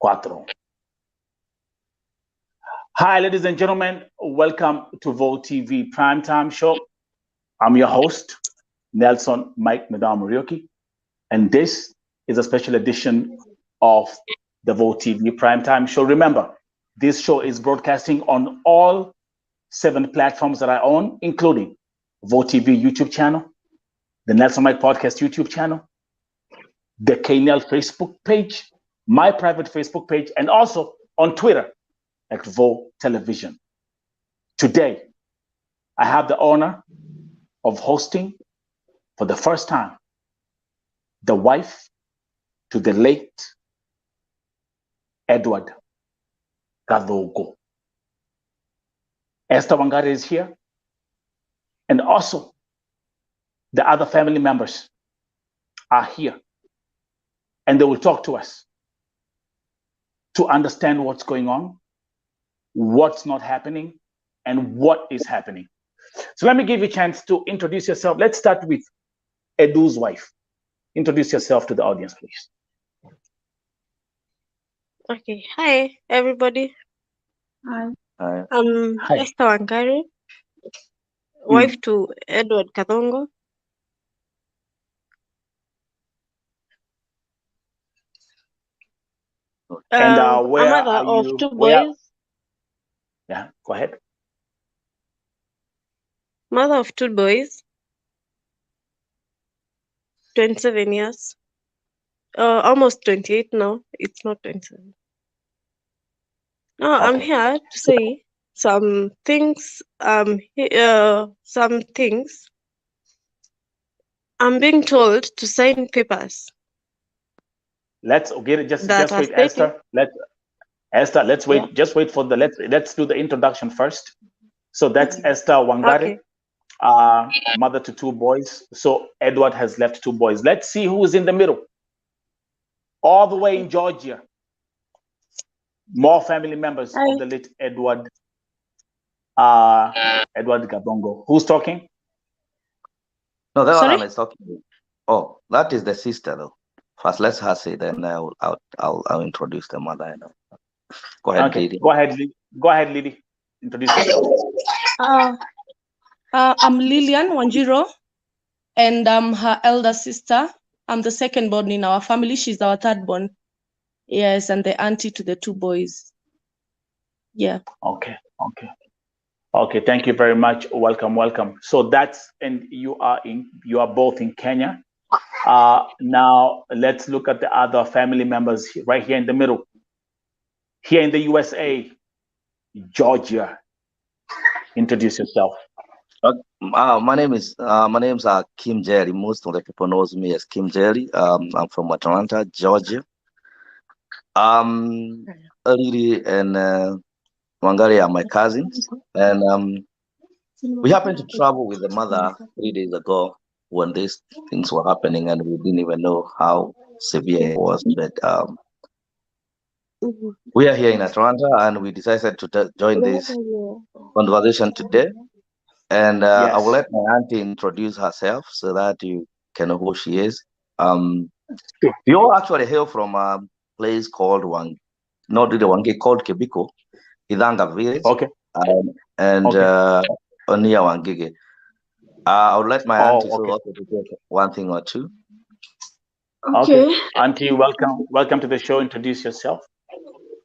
Cuatro. Hi, ladies and gentlemen. Welcome to Vote TV Primetime Show. I'm your host, Nelson Mike Madame Murioki, and this is a special edition of the Vote TV Primetime Show. Remember, this show is broadcasting on all 7 platforms that I own, including Vote TV YouTube channel, the Nelson Mike Podcast YouTube channel, the KNEL Facebook page, my private Facebook page, and also on Twitter at Vote Television. Today, I have the honor of hosting for the first time the wife to the late Edward GATHUNGU. Esther Wangari is here, and also the other family members are here, and they will talk to us to understand what's going on, what's not happening, and what is happening. So let me give you a chance to introduce yourself. Let's start with Edu's wife. Introduce yourself to the audience, please. Okay. Hi, everybody. Hi. I'm Hi. Esther Wangari, wife to Edward GATHUNGU. And A where mother are of you? 2 Where? boys. Yeah, go ahead. Mother of 2 boys. 27 years. Almost 28 now. It's not 27. No, I'm Okay. here to say some things. Some things. I'm being told to sign papers Let's get it. Just that are wait, stating. Esther. Let's wait. Yeah. Just wait for the let's do the introduction first. So that's Esther Wangari, Okay. mother to 2 boys. So Edward has left 2 boys. Let's see who is in the middle. All the way in Georgia. More family members Hi. of the late Edward GATHUNGU. Who's talking? No, that Sorry? one is talking. Oh, that is the sister, though. First, let's her say, then I'll introduce the mother. Go ahead, Okay. Lady. Go ahead, Lily. Introduce yourself. I'm Lillian Wanjiro, and I'm her elder sister. I'm the second born in our family. She's our third born. Yes, and the auntie to the 2 boys. Yeah. Okay. Thank you very much. Welcome. So you are both in Kenya. Now let's look at the other family members right here in the middle. Here in the USA, Georgia. Introduce yourself. My name's Kim Jerry. Most of the people knows me as Kim Jerry. I'm from Atlanta, Georgia. Lily and Wangari are my cousins, and we happened to travel with the mother 3 days ago when these things were happening, and we didn't even know how severe it was. But we are here in Atlanta, and we decided to join this conversation today. And I will let my auntie introduce herself so that you can know who she is. We all actually hail from a place called called Kebiko, Idanga Village. Okay. Near Wangige. I would let my auntie also to take one thing or two. Okay. Auntie, welcome to the show. Introduce yourself.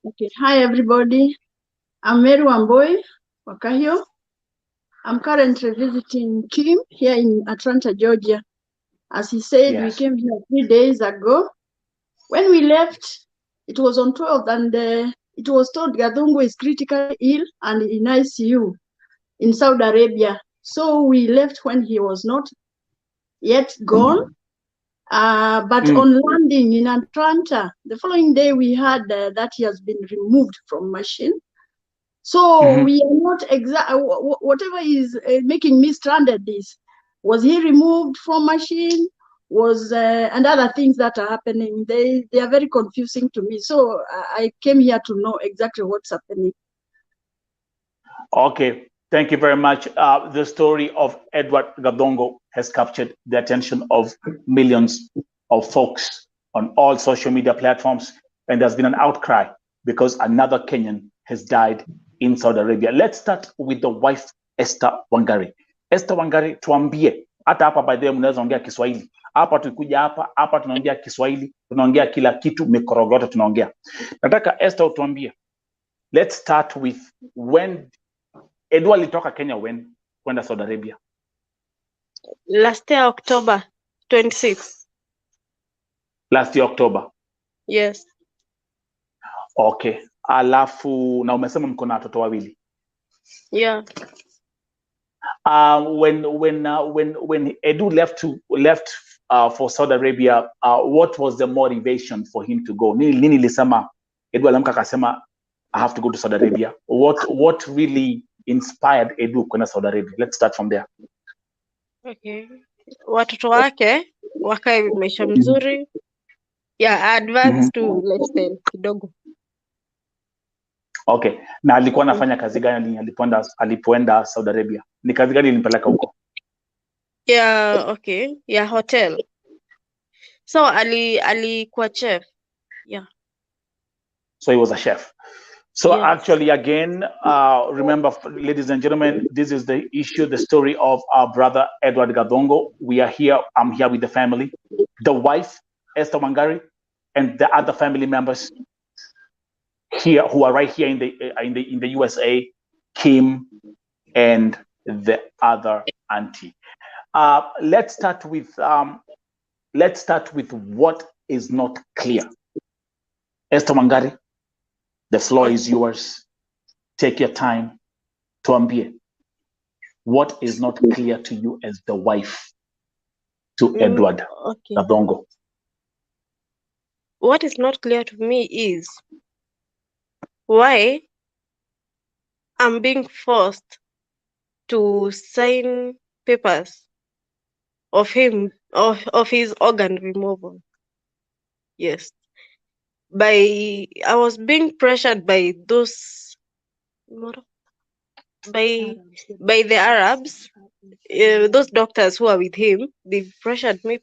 Okay. Hi, everybody. I'm Mary Wamboi Wakahio. I'm currently visiting Kim here in Atlanta, Georgia. As he said, we came here 3 days ago. When we left, it was on 12th, and it was told GATHUNGU is critically ill and in ICU in Saudi Arabia. So we left when he was not yet gone. But on landing in Atlanta, the following day we heard that he has been removed from machine. So we are not whatever is making me stranded is, was he removed from machine? And other things that are happening, they are very confusing to me. So I came here to know exactly what's happening. Okay, thank you very much. The story of Edward GATHUNGU has captured the attention of millions of folks on all social media platforms. and there's been an outcry because another Kenyan has died in Saudi Arabia. Let's start with the wife, Esther Wangari. Esther Wangari, tuambie, hata hapa by the way mnaweza ongea Kiswahili. Hapa tukikuja hapa tunaongea Kiswahili, tunaongea kila kitu, mikorogo yote tunaongea. Nataka Esther utuambie. Let's start with when Edward alitoka Kenya when kwenda Saudi Arabia. Last year October 26. Last year October. Yes. Okay. Alafu na umesema mko na watoto wawili. Yeah. When Edu left for Saudi Arabia, what was the motivation for him to go? Nini lisema Edu alamka akasema I have to go to Saudi Arabia. What really inspired Edu kwenda Saudi Arabia? Let's start from there. Okay. Watoto wake wakae maisha mzuri. Yeah, advance to lifestyle kidogo. Okay. Na alikuwa anafanya kazi gani alipoenda Saudi Arabia? Ni kazi gani ilimpeleka huko? Yeah, okay. Yeah, hotel. So alikuwa chef. Yeah. So he was a chef. So yes. Actually, again, remember, ladies and gentlemen, this is the issue, the story of our brother, Edward Gathungu. We are here. I'm here with the family, the wife, Esther Wangari, and the other family members here who are right here in the USA, Kim, and the other auntie. Let's start with what is not clear. Esther Wangari, the floor is yours. Take your time. Tuambie, what is not clear to you as the wife to Edward Gathungu? What is not clear to me is why I'm being forced to sign papers of his organ removal. Yes. I was being pressured by the Arabs, those doctors who are with him. They pressured me,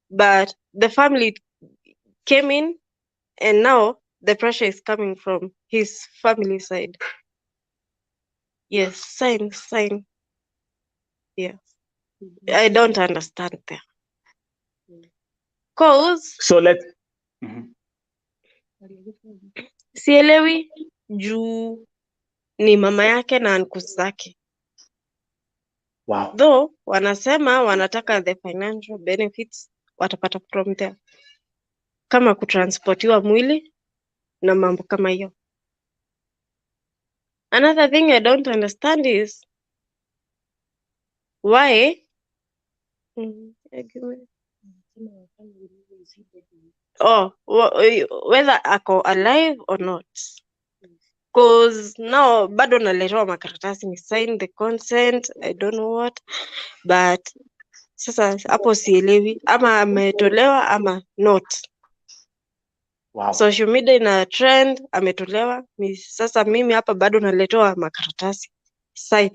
but the family came in, and now the pressure is coming from his family side. Yes, sign. Yes, I don't understand there. Cause so let sielewi juu ni mama yake na uncles zake. Wow. Though wanasema wanataka the financial benefits watapata from there, kama kutransportiwa mwili na mambo kama hiyo. Another thing I don't understand is why whether ako alive or not. Cause now bado naletewa makaratasi ni sign the consent, I don't know what, but sasa hapo sielewi ama ametolewa ama not. Wow. Social media ina trend ametolewa, sasa mimi hapa bado naletewa makaratasi sign.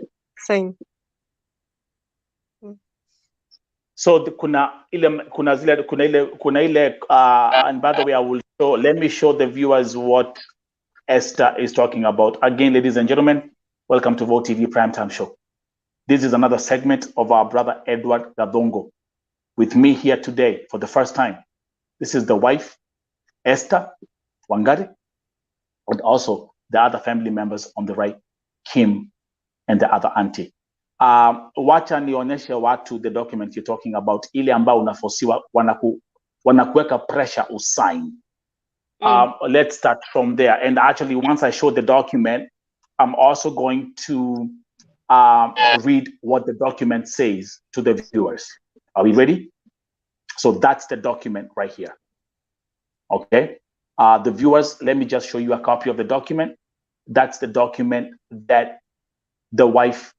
So kuna ile and by the way, I will let me show the viewers what Esther is talking about. Again, ladies and gentlemen, welcome to Vote TV Primetime Show. This is another segment of our brother Edward Gathungu. With me here today for the first time, this is the wife, Esther Wangari, and also the other family members on the right, Kim and the other auntie. Wacha nionyeshe watu the document you're talking about, ile ambao unafosiwa wanakuweka pressure usign. Let's start from there. And actually, once I show the document, I'm also going to read what the document says to the viewers. Are we ready? So that's the document right here. Okay. The viewers, let me just show you a copy of the document. That's the document that the wife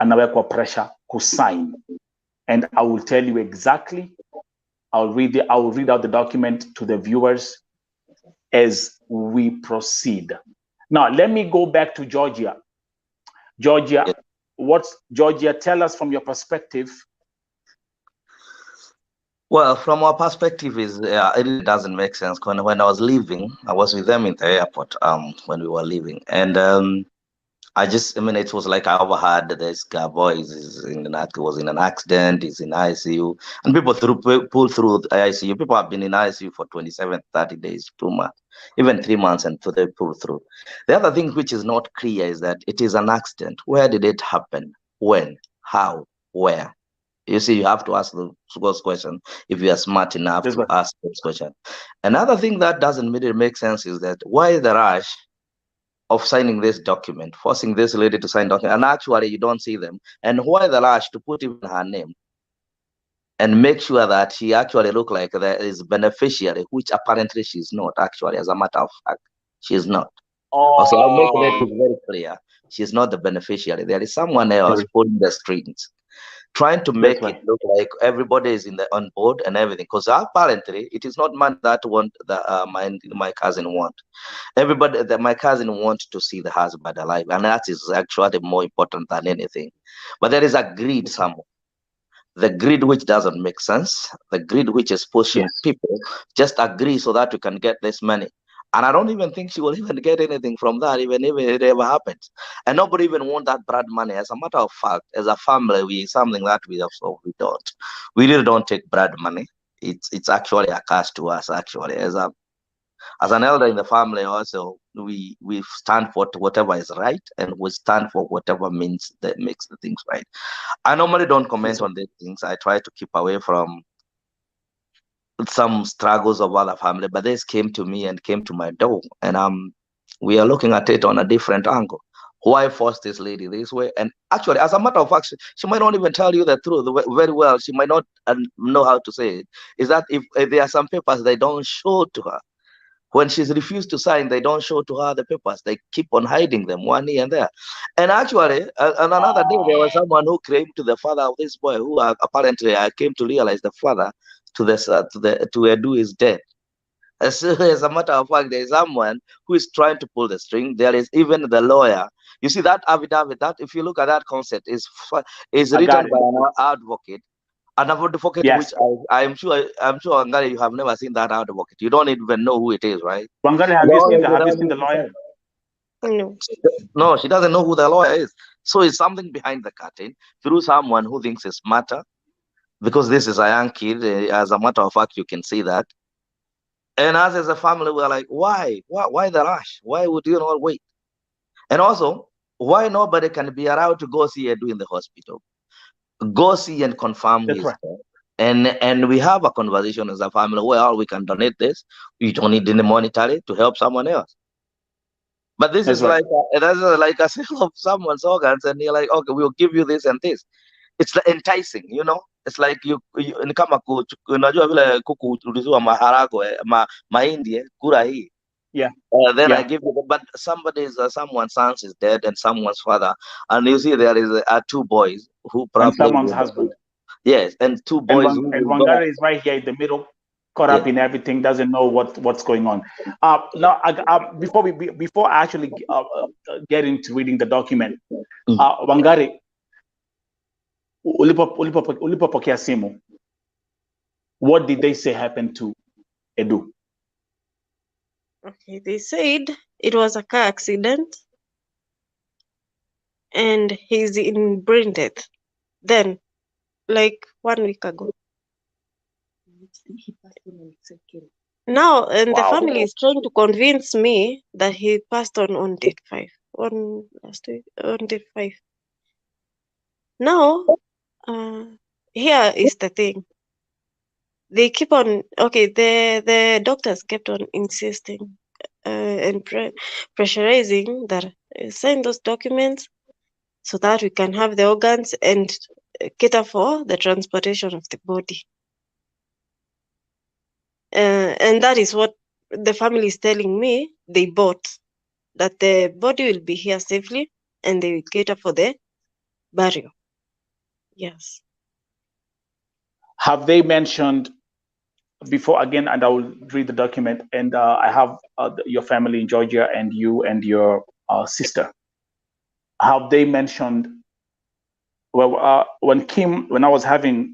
anawekwa pressure to sign. And I will tell you exactly. I will read out the document to the viewers as we proceed. Now, let me go back to Georgia. Georgia, Georgia, tell us from your perspective, Well, from our perspective, it really doesn't make sense. When I was leaving, I was with them in the airport. When we were leaving, and I mean, it was like I overheard this guy boy was in an accident, he's in ICU, and people pull through the ICU. People have been in ICU for 27, 30 days, 2 months, even 3 months, and so they pull through. The other thing which is not clear is that it is an accident. Where did it happen? When? How? Where? You see, you have to ask those questions if you are smart enough to ask those questions. Another thing that doesn't really make sense is that why the rush of signing this document, forcing this lady to sign document, and actually you don't see them, and why the rush to put even her name and make sure that she actually look like there is beneficiary, which apparently she's not. Actually, as a matter of fact, she's not. Also, I'll make it very clear. She's not the beneficiary. There is someone else pulling the strings, trying to make it look like everybody is on board and everything. Because apparently, it is not man that my cousin want. Everybody that my cousin wants to see the husband alive, and that is actually more important than anything. But there is a greed somewhere. The greed which doesn't make sense, the greed which is pushing people just agree so that we can get this money. And I don't even think she will even get anything from that, even if it ever happens. And nobody even want that blood money. As a matter of fact, as a family, something that we don't. We really don't take blood money. It's actually a curse to us, actually. As an elder in the family, also we stand for whatever is right, and we stand for whatever means that makes the things right. I normally don't comment on these things. I try to keep away from some struggles of other family, but this came to me and came to my door, and we are looking at it on a different angle. Why force this lady this way? And actually, as a matter of fact, she might not even tell you the truth very well. She might not know how to say it. Is that if there are some papers they don't show to her, when she's refused to sign, they don't show to her the papers. They keep on hiding them one here and there. And actually, on another day, there was someone who claimed to the father of this boy, who apparently I came to realize the father to Edu is dead. As a matter of fact, there is someone who is trying to pull the string. There is even the lawyer. You see that affidavit, that if you look at that concept, is written by an advocate. An advocate, which I'm sure Wangari, you have never seen that advocate. You don't even know who it is, right? Wangari, have you seen the lawyer? No. No, she doesn't know who the lawyer is. So it's something behind the curtain through someone who thinks it's smarter, because this is a young kid. As a matter of fact, you can see that. And us as a family, we're like, why the rush? Why would you not wait? And also, why nobody can be allowed to go see Edu in the hospital? Go see and confirm his death. And we have a conversation as a family. Well, we can donate this. We don't need any monetary to help someone else. But this is like a sale of someone's organs, and you're like, okay, we'll give you this and this. It's the enticing, you know. It's like you ni kama unajua vile kuku uliziwa maharagwe mahindi kura hii. Yeah. Then I give you, but someone's son is dead and someone's father, and you see there is two boys who probably and someone's husband. Yes, and two boys. And Wangari is right here in the middle, caught up in everything, doesn't know what's going on. Now, before I actually get into reading the document, Wangari, ulipopokea simu, what did they say happened to Edu? Okay, they said it was a car accident and he's in brain death. Then, like 1 week ago. Now, and the family is trying to convince me that he passed on date 5, on date 5. Now, here is the thing. They keep on, okay, the doctors kept on insisting and pressurizing that sign those documents so that we can have the organs and cater for the transportation of the body. And that is what the family is telling me they bought, that the body will be here safely and they will cater for the burial. Yes. Have they mentioned before, again, and I will read the document, and I have your family in Georgia and you and your sister. Have they mentioned, well, when I was having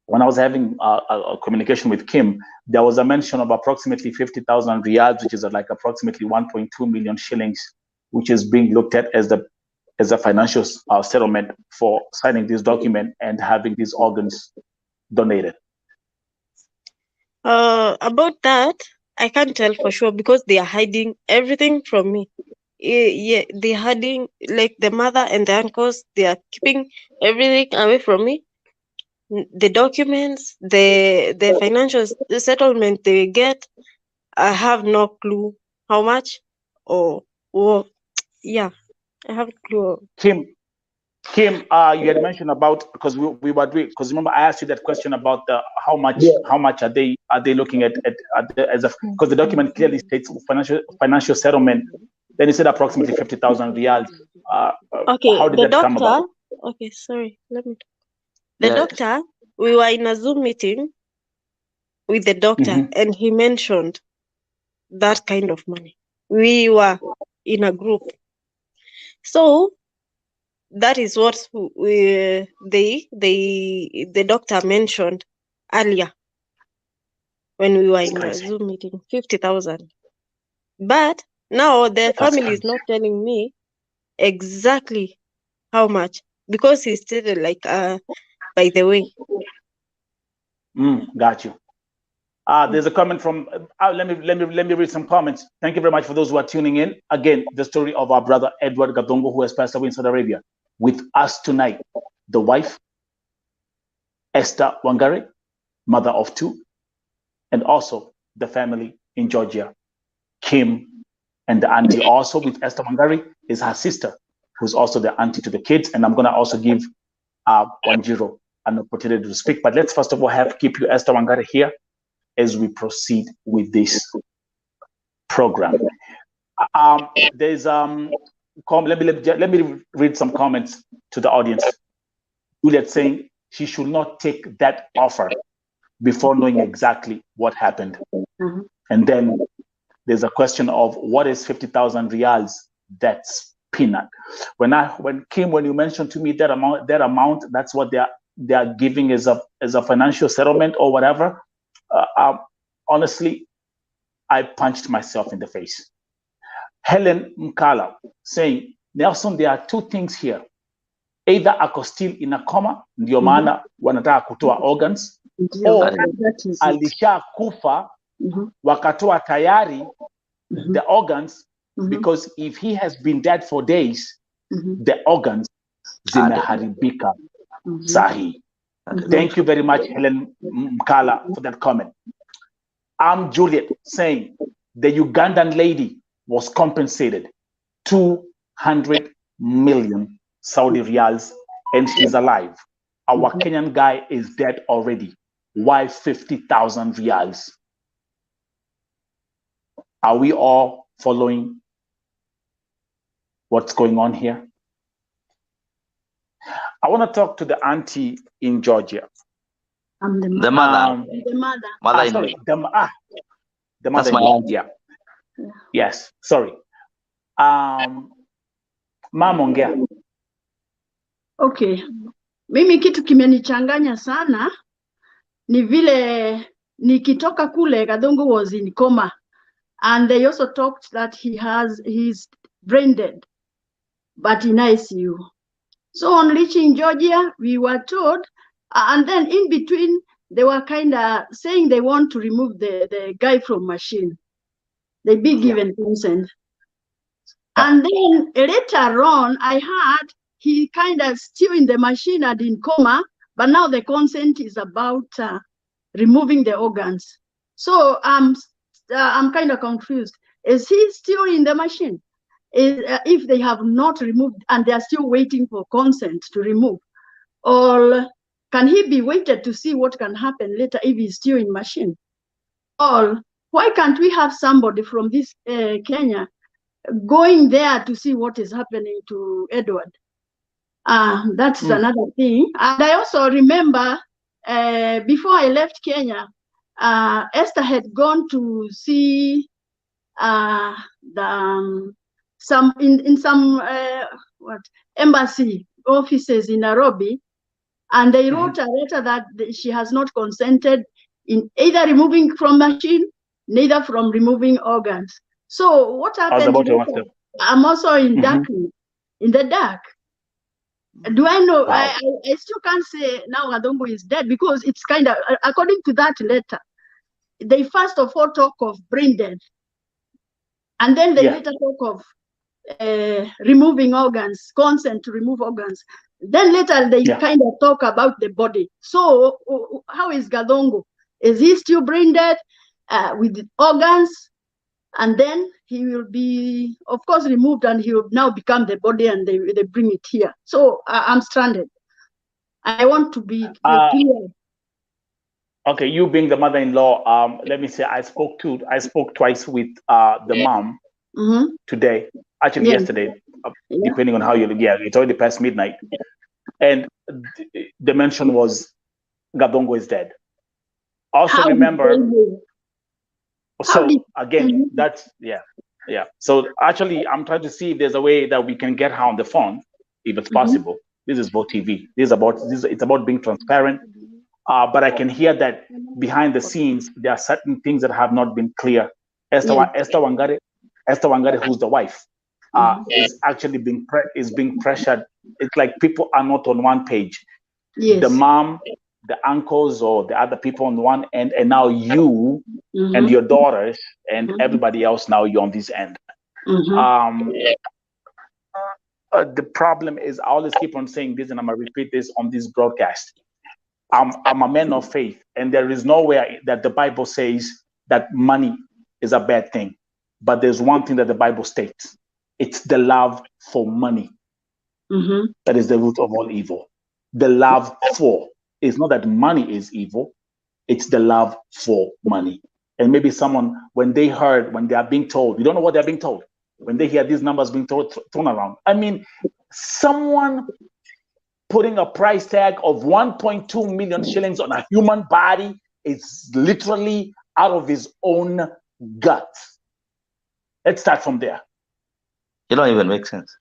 when I was having a communication with Kim, there was a mention of approximately 50,000 riyals, which is like approximately 1.2 million shillings, which is being looked at as a financial settlement for signing this document and having these organs donated. About that, I can't tell for sure because they are hiding everything from me. Yeah, they're hiding, like the mother and the uncles, they are keeping everything away from me. The documents, the financial settlement they get, I have no clue how much or yeah, I have a clue. Kim, you had mentioned about, because we were doing, because remember I asked you that question about the how much are they looking at as a, because the document clearly states financial settlement. Then you said approximately 50,000 riyals. Okay, how did that come about? Okay, sorry, let me. The doctor, we were in a Zoom meeting with the doctor, and he mentioned that kind of money. We were in a group, so that is what the doctor mentioned earlier when we were in a Zoom meeting, 50,000. But now the family is not telling me exactly how much, because he stated like by the way. Got you. There's a comment from let me read some comments. Thank you very much for those who are tuning in. Again, the story of our brother Edward GATHUNGU, who has passed away in Saudi Arabia. With us tonight, the wife, Esther Wangari, mother of 2, and also the family in Georgia, Kim and the auntie. Also with Esther Wangari is her sister, who's also the auntie to the kids. And I'm going to also give Wanjiro an opportunity to speak. But let's first of all keep you, Esther Wangari, here as we proceed with this program. There's let me read some comments to the audience. Juliet saying she should not take that offer before knowing exactly what happened. And then there's a question of what is 50,000 riyals? That's peanut. When Kim, when you mentioned to me that amount, that's what they are giving as a financial settlement or whatever. Honestly, I punched myself in the face. Helen Mkala saying, Nelson, there are 2 things here. Either ako still in a coma, ndio maana wanataka kutoa organs, or alisha kufa, wakatoa tayari the organs, because if he has been dead for days, the organs zimeharibika sahi. Thank you very much, Helen Mkala, for that comment. I'm Juliet saying the Ugandan lady was compensated 200 million Saudi riyals and she's alive. Our Kenyan guy is dead already. Why 50,000 riyals? Are we all following what's going on here? I want to talk to the auntie in Georgia. The mother. The mother. Yeah. Yes. Sorry. Mama ongea. Okay. Mimi kitu kimenichanganya sana ni vile nikitoka kule GATHUNGU was in coma, and they also talked that he's brain dead but in ICU. So on reaching Georgia, we were told, and then in between, they were kind of saying they want to remove the guy from machine. They be given consent. And then later on, I heard he kind of still in the machine and in coma, but now the consent is about removing the organs. So I'm kind of confused. Is he still in the machine? If they have not removed and they are still waiting for consent to remove, or can he be waited to see what can happen later if he's still in machine? Or why can't we have somebody from this Kenya going there to see what is happening to Edward? That's another thing. And I also remember before I left Kenya, Esther had gone to see some embassy offices in Nairobi, And they wrote a letter that she has not consented in either removing from machine, neither from removing organs. So what happened? I'm also in darkness, in the dark. Do I know? Wow. I still can't say now Gathungu is dead, because it's kind of, according to that letter, they first of all talk of brain death. And then they later talk of removing organs, consent to remove organs. Then later they kind of talk about the body. So how is Gathungu? Is he still brain dead with organs? And then he will be, of course, removed, and he will now become the body, and they bring it here. So I'm stranded. I want to be clear. Okay, you being the mother-in-law, let me say I spoke twice with the mom today, actually yesterday, depending on how you look. Yeah, it's already past midnight, and the mention was Gathungu is dead. Also remember. So again, that's yeah. So actually, I'm trying to see if there's a way that we can get her on the phone, if it's possible. This is Vote TV. It's about being transparent. But I can hear that behind the scenes there are certain things that have not been clear. Esther Wangari, who's the wife, is actually being pressured. It's like people are not on one page. Yes. The mom, the uncles, or the other people on one end, and now you and your daughters and everybody else, now you're on this end. The problem is, I always keep on saying this, and I'm gonna repeat this on this broadcast. I'm a man of faith, and there is nowhere that the Bible says that money is a bad thing. But there's one thing that the Bible states: it's the love for money that is the root of all evil. The love for, it's not that money is evil, it's the love for money. And maybe someone, when they are being told, you don't know what they're being told, when they hear these numbers being thrown around. I mean, someone putting a price tag of 1.2 million shillings on a human body is literally out of his own guts. Let's start from there. It don't even make sense.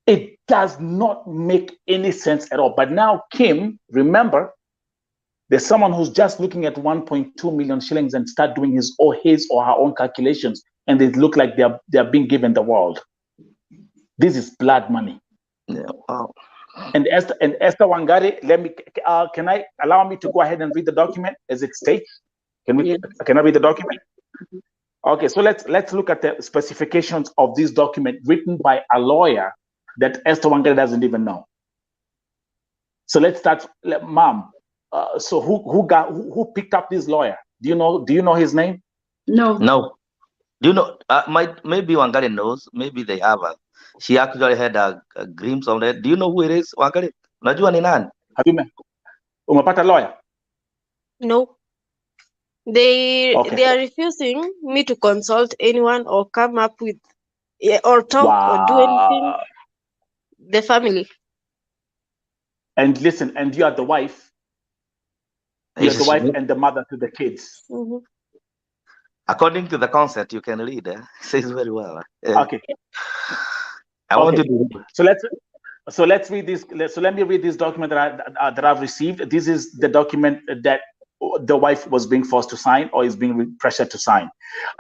It does not make any sense at all. But now, Kim, remember, there's someone who's just looking at 1.2 million shillings and start doing his or her own calculations, and they look like they're being given the world. This is blood money. Yeah. Wow. And Esther Wangari, can I allow me to go ahead and read the document as it states? Can I read the document? Okay, so let's look at the specifications of this document written by a lawyer that Esther Wangari doesn't even know. So let's start, Mom. So who picked up this lawyer? Do you know his name? No. Do you know? Maybe Wangari knows. Maybe they have a. She actually had a glimpse of that. Do you know who it is, Wangari? Unajua ni nani? Umepata lawyer? No. They are refusing me to consult anyone or come up with or talk or do anything. The family. And listen, and you are the wife. You're the wife and the mother to the kids. According to the concept, you can read. It says very well. Okay. I want to do. So let's read this. So let me read this document that I've received. This is the document that the wife was being forced to sign, or is being pressured to sign.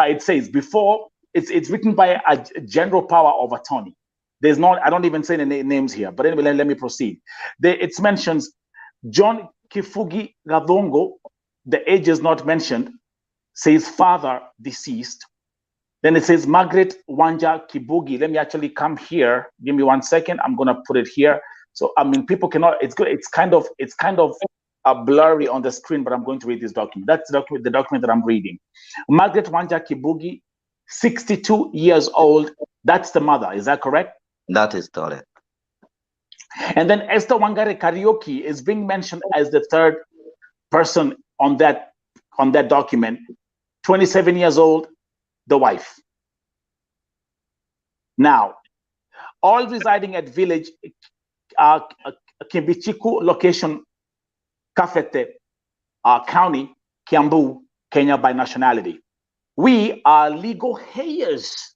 It says before it's written by a general power of attorney. There's not. I don't even say the names here. But anyway, let me proceed. It mentions John Kifugi Gathungu. The age is not mentioned. Says father deceased. Then it says Margaret Wanja Kibugi. Let me actually come here. Give me 1 second. I'm gonna put it here. So I mean, people cannot. It's good. It's kind of blurry on the screen, but I'm going to read this document. That's the document that I'm reading. Margaret Wanja Kibugi, 62 years old. That's the mother. Is that correct? That is correct. And then Esther Wangari Karaoke is being mentioned as the third person on that document. 27 years old. The wife. Now, all residing at village Kimbichiku location, Kafete County, Kiambu, Kenya by nationality. We are legal heirs.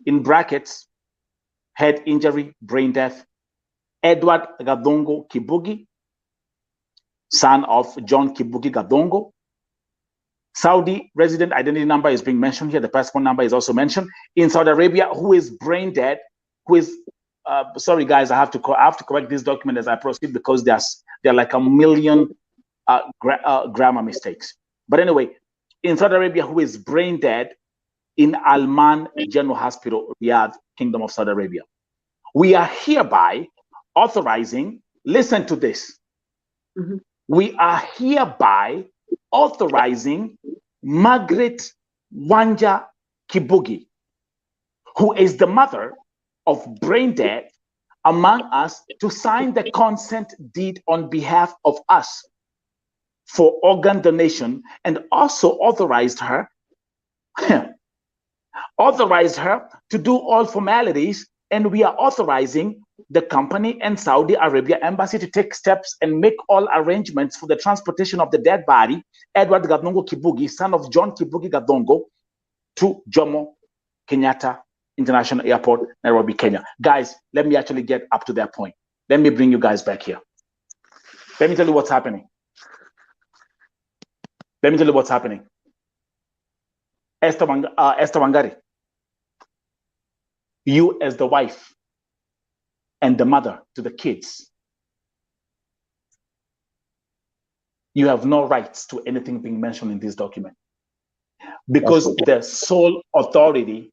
In brackets, head injury, brain death. Edward Gathungu Kibugi, son of John Kibugi Gathungu. Saudi resident identity number is being mentioned here. The passport number is also mentioned. In Saudi Arabia, who is brain dead, who is, sorry guys, I have to correct this document as I proceed because there are like a million grammar mistakes. But anyway, in Saudi Arabia, who is brain dead in Al-Man General Hospital, Riyadh, Kingdom of Saudi Arabia. We are hereby authorizing, listen to this. Mm-hmm. We are hereby authorizing Margaret Wanja Kibugi, who is the mother of brain dead among us, to sign the consent deed on behalf of us for organ donation, and also authorized her to do all formalities. And we are authorizing the company and Saudi Arabia Embassy to take steps and make all arrangements for the transportation of the dead body, Edward Gathungu Kibugi, son of John Kibugi Gathungu, to Jomo Kenyatta International Airport, Nairobi, Kenya. Guys, let me actually get up to that point. Let me bring you guys back here. Let me tell you what's happening. Let me tell you what's happening. Esther Wangari, you as the wife and the mother to the kids, you have no rights to anything being mentioned in this document, because the sole authority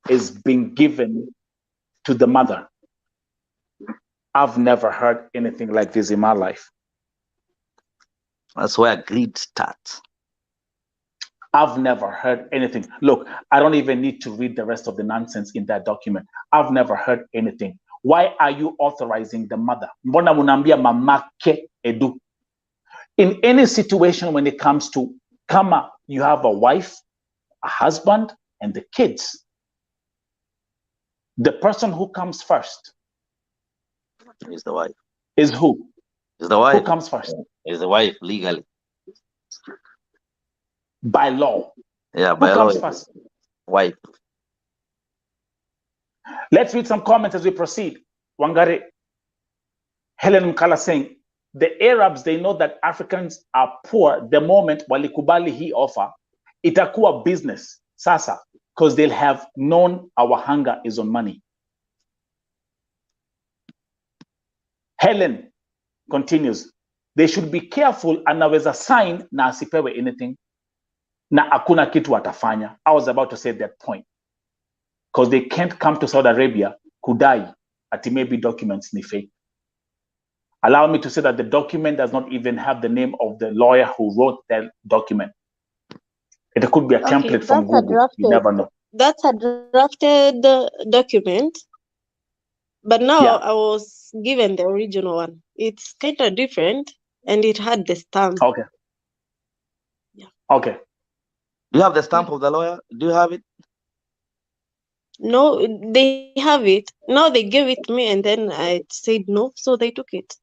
is being given to the mother. I've never heard anything like this in my life. That's where greed starts. I've never heard anything. Look, I don't even need to read the rest of the nonsense in that document. I've never heard anything. Why are you authorizing the mother? Mbona munambia mamake edu? In any situation when it comes to kama, you have a wife, a husband, and the kids. The person who comes first is the wife. Is who? Is the wife. Who comes first? Is the wife legally. By law. Yeah, by who law. Comes first? Wife. Let's read some comments as we proceed. Wangari, Helen Mkala saying, the Arabs, they know that Africans are poor the moment walikubali hii offer, itakuwa business sasa, because they'll have known our hunger is on money. Helen continues, they should be careful, anaweza sign na asipewe anything, na hakuna kitu atafanya. I was about to say that point. Because they can't come to Saudi Arabia, kudai, ati maybe documents ni fake. Allow me to say that the document does not even have the name of the lawyer who wrote that document. It could be a template from Google. You never know. That's a drafted document. But now I was given the original one. It's kind of different, and it had the stamp. Okay. Yeah. Okay. Do you have the stamp of the lawyer? Do you have it? No, they have it. Now they gave it to me, and then I said no, so they took it.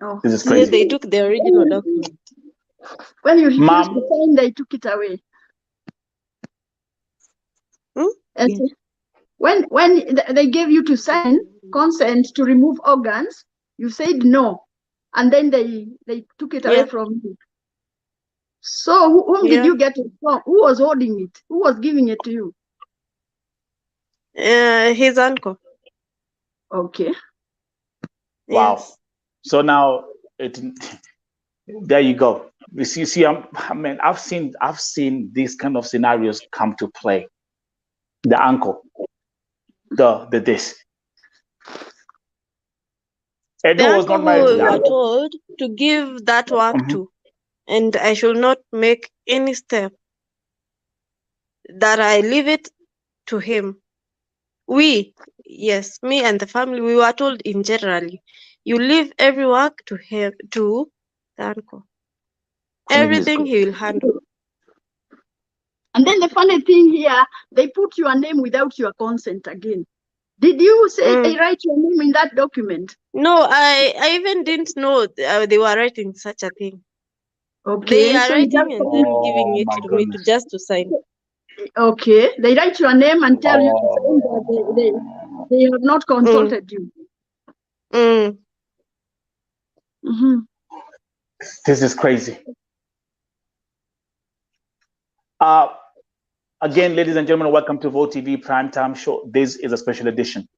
Oh, this is crazy. Yeah, they took the original document. When you refused to sign, they took it away. Yeah. When they gave you to sign consent to remove organs, you said no, and then they took it away from you. So whom did you get it from? Who was holding it? Who was giving it to you? His uncle. Okay. Wow. Yes. So now there you go. You see, I mean, I've seen these kind of scenarios come to play. The uncle, the this. The uncle who were told to give that work to, and I should not make any step, that I leave it to him. Me and the family, we were told in generally, you leave every work to him, to the uncle. Everything he will handle. And then the funny thing here, they put your name without your consent again. Did you say they write your name in that document? No, I even didn't know they were writing such a thing. Okay, they are writing and then giving it to me to sign. Okay, they write your name and tell you to sign that They have not consulted you. This is crazy. Again, ladies and gentlemen, welcome to Vote TV Primetime Show. This is a special edition.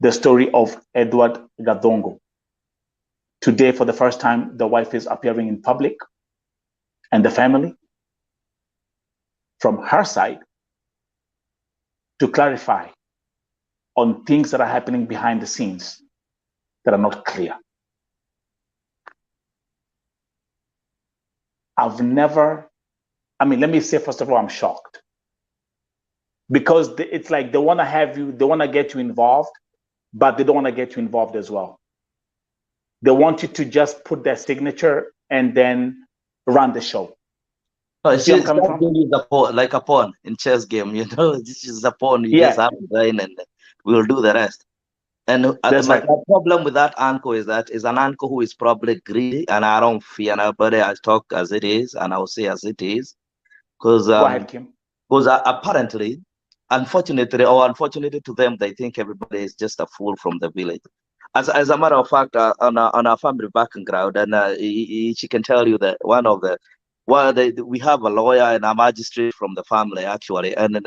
The story of Edward GATHUNGU. Today, for the first time, the wife is appearing in public, and the family, from her side, to clarify on things that are happening behind the scenes that are not clear. I've never, let me say, first of all, I'm shocked. Because it's like they want to have you, they want to get you involved, but they don't want to get you involved as well. They want you to just put their signature and then run the show. No, it's just like a pawn in chess game, this is a pawn. You just have to join and we'll do the rest. And the problem with that uncle is that is an uncle who is probably greedy, and I don't fear nobody. I talk as it is, and I'll say as it is. Because apparently, unfortunately to them, they think everybody is just a fool from the village. As a matter of fact, on our family background, and she can tell you that we have a lawyer and a magistrate from the family actually, and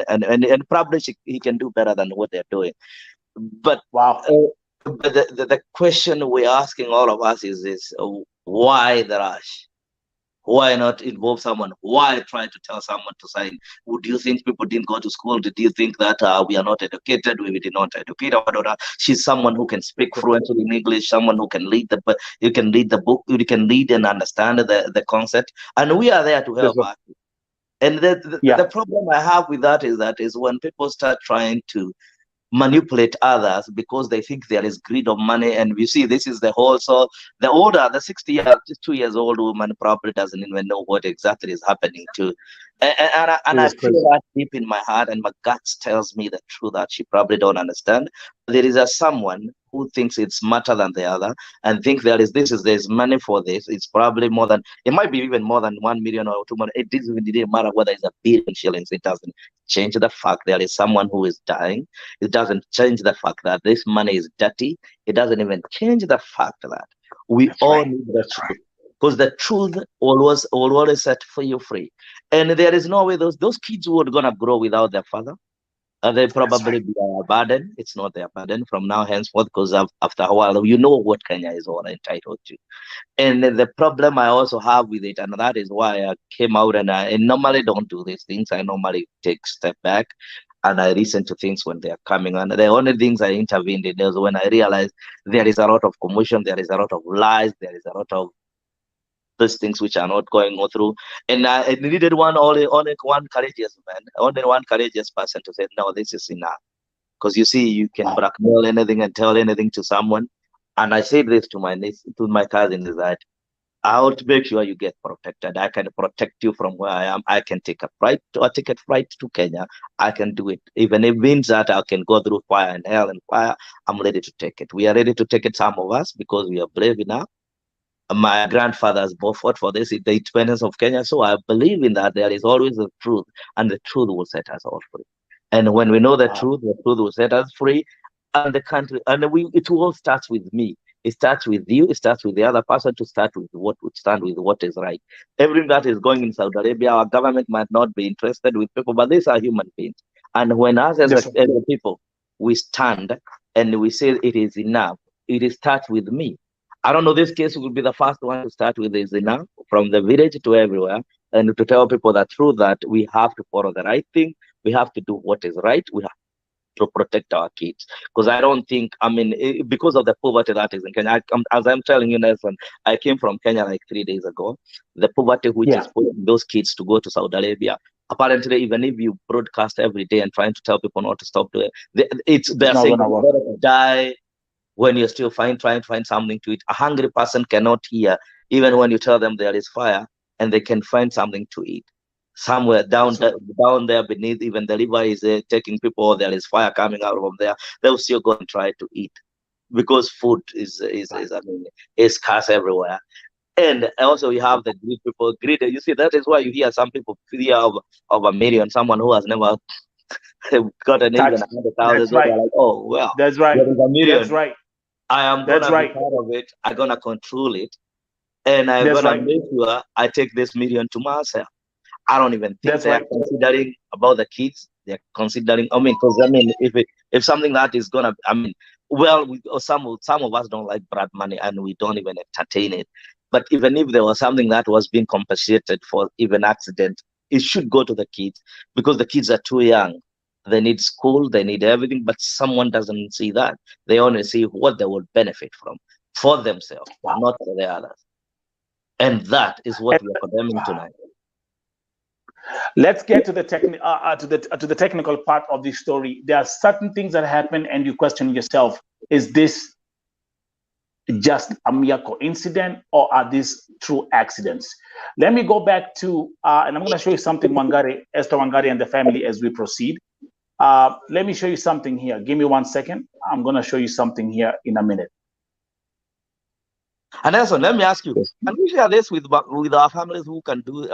probably he can do better than what they're doing. But wow. But the question we're asking all of us is this: why the rush? Why not involve someone? Why try to tell someone to sign? Would you think people didn't go to school? Did you think that we are not educated? We did not educate our daughter. She's someone who can speak fluently in English, someone who can lead the book, you can read and understand the concept, and we are there to help her. And the problem I have with that is when people start trying to manipulate others because they think there is greed of money. And we see this is the 62 years old woman probably doesn't even know what exactly is happening to. And I feel that deep in my heart, and my guts tells me the truth that she probably don't understand. There is someone who thinks it's smarter than the other and think there's money for this. It's probably more than, it might be even more than 1 million or 2 million. It didn't matter whether it's 1 billion shillings. It doesn't change the fact there is someone who is dying. It doesn't change the fact that this money is dirty. It doesn't even change the fact that we all need the truth. Because the truth will always set for you free. And there is no way those kids who are gonna grow without their father. They probably be a burden. It's not their burden from now henceforth, because after a while, you know what Kenya is all entitled to. And the problem I also have with it, and that is why I came out, and I normally don't do these things. I normally take a step back and I listen to things when they are coming. And the only things I intervened in is when I realized there is a lot of commotion, there is a lot of lies, there is a lot of those things which are not going through. And I needed only one courageous man, only one courageous person to say, no, this is enough. Because you see, you can blackmail anything and tell anything to someone. And I said this to my cousin, is that I'll make sure you get protected. I can protect you from where I am. I can take a ticket flight to Kenya. I can do it. Even if it means that I can go through fire and hell and fire, I'm ready to take it. We are ready to take it, some of us, because we are brave enough. My grandfathers both fought for this, the independence of Kenya. So I believe in that there is always the truth, and the truth will set us all free. And when we know the truth will set us free. And the country, and it all starts with me. It starts with you. It starts with the other person to stand with what is right. Everything that is going in Saudi Arabia, our government might not be interested with people, but these are human beings. And when us as a people, we stand and we say it is enough, it starts with me. I don't know, this case will be the first one to start with is enough, from the village to everywhere, and to tell people the truth that we have to follow the right thing. We have to do what is right. We have to protect our kids. Because I don't think, because of the poverty that is in Kenya, as I'm telling you, Nelson, I came from Kenya like 3 days ago. The poverty which is putting those kids to go to Saudi Arabia. Apparently, even if you broadcast every day and trying to tell people not to stop doing it, they're saying better die when you're still trying to find something to eat. A hungry person cannot hear, even when you tell them there is fire, and they can find something to eat. Somewhere down there beneath, even the river is taking people, there is fire coming out of there, they'll still go and try to eat, because food is scarce everywhere. And also you have the greed people. You see, that is why you hear some people fear of a million, someone who has never got an even 100,000. That's right. Like, oh well, that's right. There is a million. That's right. I am That's gonna right. be part of it. I'm gonna control it, and I'm That's gonna right. make sure I take this million to myself. I don't even think That's they're right. considering about the kids. They're considering. Because if something that is gonna, well, some of us don't like blood money, and we don't even entertain it. But even if there was something that was being compensated for, even accident, it should go to the kids, because the kids are too young. They need school, they need everything, but someone doesn't see that. They only see what they would benefit from for themselves, not for the others. And that is what we are condemning tonight. Let's get to the technical part of the story. There are certain things that happen, and you question yourself: is this just a mere coincidence, or are these true accidents? Let me go back to, and I'm going to show you something, Esther Wangari and the family, as we proceed. Let me show you something here. Give me 1 second. I'm going to show you something here in a minute. And also, let me ask you: can we share this with our families who can do?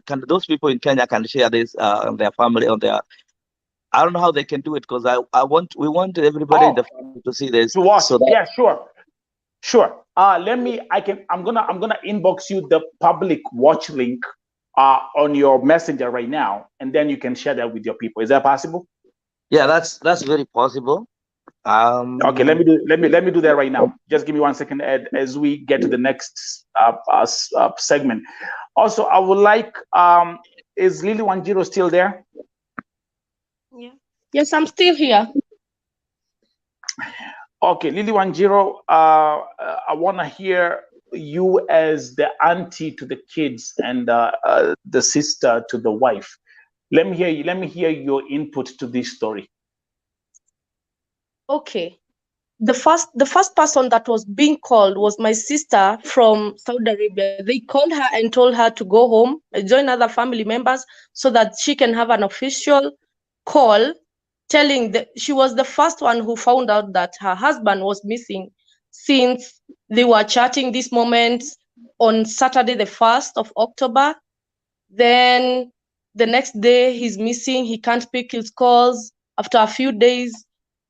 Can those people in Kenya can share this on their family, on their? I don't know how they can do it, because we want everybody in the family to see this. To watch. So yeah, sure. I'm gonna inbox you the public watch link on your messenger right now, and then you can share that with your people. Is that possible? Yeah, that's very possible. Okay, let me do that right now. Just give me 1 second, Ed, as we get to the next segment. Also, I would like, is Lily Wanjiru still there? Yeah. Yes, I'm still here. Okay, Lily Wanjiru, I want to hear you as the auntie to the kids and the sister to the wife. Let me hear you. Let me hear your input to this story. Okay. The first person that was being called was my sister from Saudi Arabia. They called her and told her to go home, join other family members, so that she can have an official call telling that she was the first one who found out that her husband was missing, since they were chatting this moment on Saturday, the 1st of October. Then the next day he's missing. He can't pick his calls. After a few days,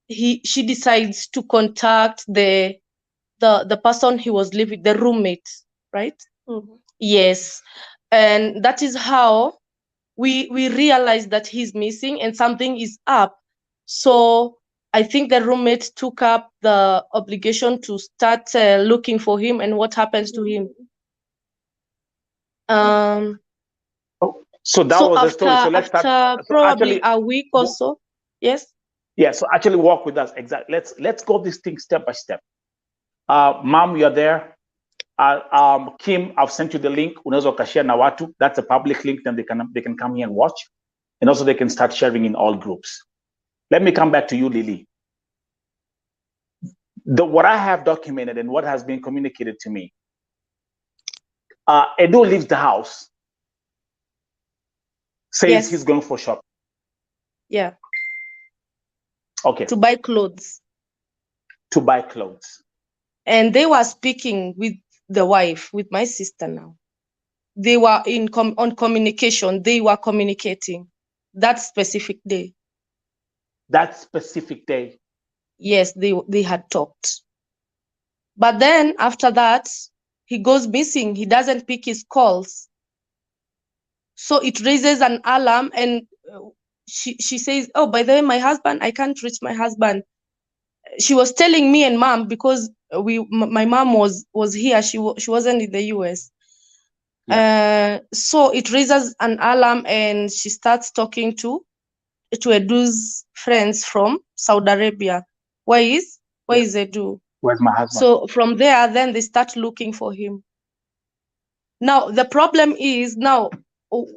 she decides to contact the person he was living, the roommate, right? Mm-hmm. Yes. And that is how we realized that he's missing and something is up. So I think the roommate took up the obligation to start looking for him and what happens to him. So that was the story. So let's start. Probably a week or so. Yes. Yeah, so actually walk with us. Exactly. Let's go this thing step by step. Mom, you're there. Kim, I've sent you the link. Unaweza ukashare na watu. That's a public link. Then they can come here and watch, and also they can start sharing in all groups. Let me come back to you, Lily. What I have documented and what has been communicated to me. Edo leaves the house. Says he's going for shopping. Yeah. Okay. To buy clothes. To buy clothes. And they were speaking with the wife, with my sister now. They were on communication. They were communicating that specific day. That specific day? Yes, they had talked. But then after that, he goes missing. He doesn't pick his calls. So it raises an alarm, and she says, oh, by the way, my husband, I can't reach my husband. She was telling me and mom, because my mom was here. She wasn't in the US. Yeah. So it raises an alarm, and she starts talking to Edu's friends from Saudi Arabia. Where is Edu? Where's my husband? So from there, then they start looking for him. Now the problem is now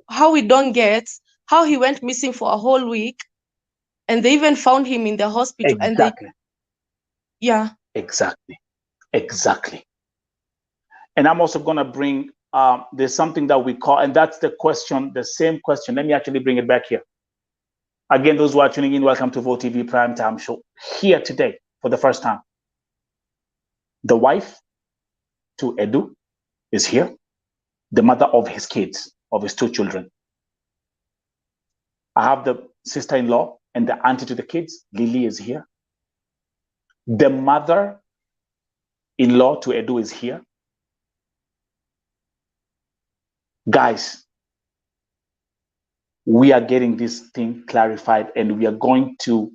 how we don't get how he went missing for a whole week, and they even found him in the hospital. Exactly. And yeah. Exactly. And I'm also going to bring, there's something that we call, and that's the question, the same question. Let me actually bring it back here. Again, those who are tuning in, welcome to Vote TV Primetime Show. Here today, for the first time, the wife to Edu is here, the mother of his kids, of his 2 children. I have the sister-in-law and the auntie to the kids, Lily, is here. The mother-in-law to Edu is here. Guys, we are getting this thing clarified, and we are going to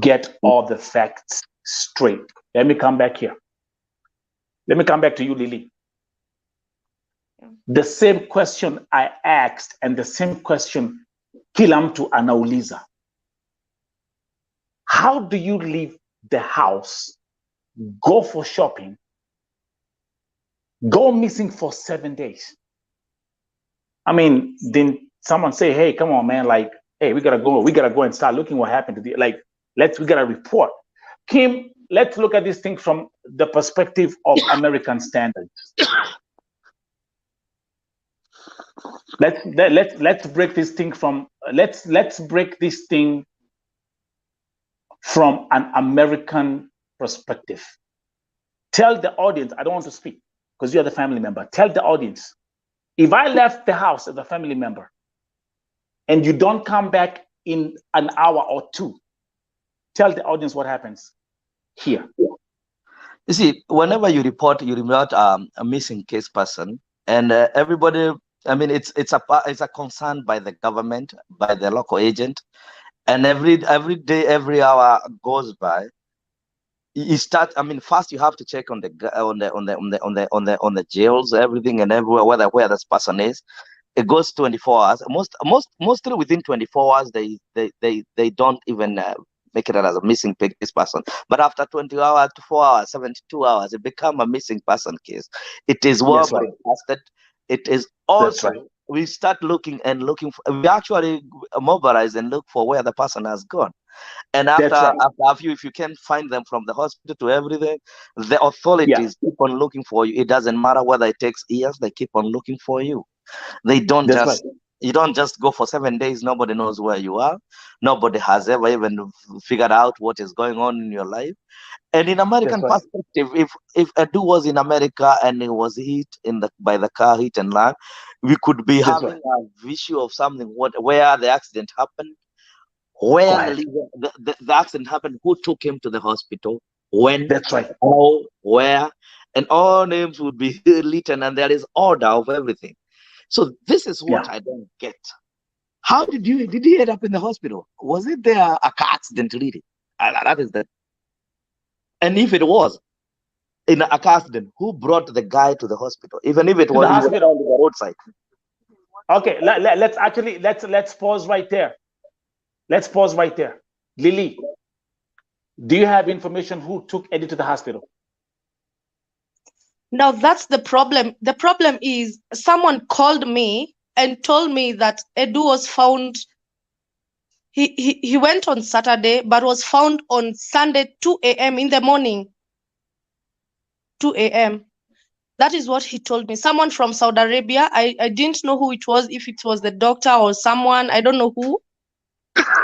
get all the facts straight. Let me come back here. Let me come back to you, Lily. The same question I asked and the same question Kilam to anauliza. How do you leave the house, go for shopping, go missing for 7 days? I mean, then someone say, hey, come on, man, like, hey, we gotta go and start looking what happened to the, like, we gotta report. Kim, let's look at this thing from the perspective of American standards. Let's break this thing from let's break this thing from an American perspective. Tell the audience, I don't want to speak because you're the family member. Tell the audience, if I left the house as a family member and you don't come back in an hour or two, tell the audience what happens here. You see, whenever you report a missing case person, and everybody, I mean, it's a concern by the government, by the local agent, and every day, every hour goes by. You start. I mean, first you have to check on the jails, everything and everywhere, where this person is. It goes 24 hours. Mostly within 24 hours, they don't even make it as a missing case person. But after 20 hours to 4 hours, 72 hours, it becomes a missing person case. It is well broadcasted. It is also, we start looking for, we actually mobilize and look for where the person has gone. And after a few, if you can't find them from the hospital to everything, the authorities keep on looking for you. It doesn't matter whether it takes years, they keep on looking for you. They don't you don't just go for 7 days. Nobody knows where you are. Nobody has ever even figured out what is going on in your life. And in American perspective, if Edu was in America and he was hit by the car, hit and run, we could be having a visual of something where the accident happened, where the accident happened, who took him to the hospital, when, how, where, and all names would be written, and there is order of everything. So this is what I don't get. How did he end up in the hospital? Was it there a car accident really? That is that. And if it was in a car accident, who brought the guy to the hospital? Even if it was on the roadside. Okay, let's pause right there. Let's pause right there. Lily, do you have information who took Eddie to the hospital? Now that's the problem. The problem is someone called me and told me that Edu was found. He went on Saturday, but was found on Sunday 2 a.m. in the morning. 2 a.m. That is what he told me. Someone from Saudi Arabia. I didn't know who it was, if it was the doctor or someone. I don't know who.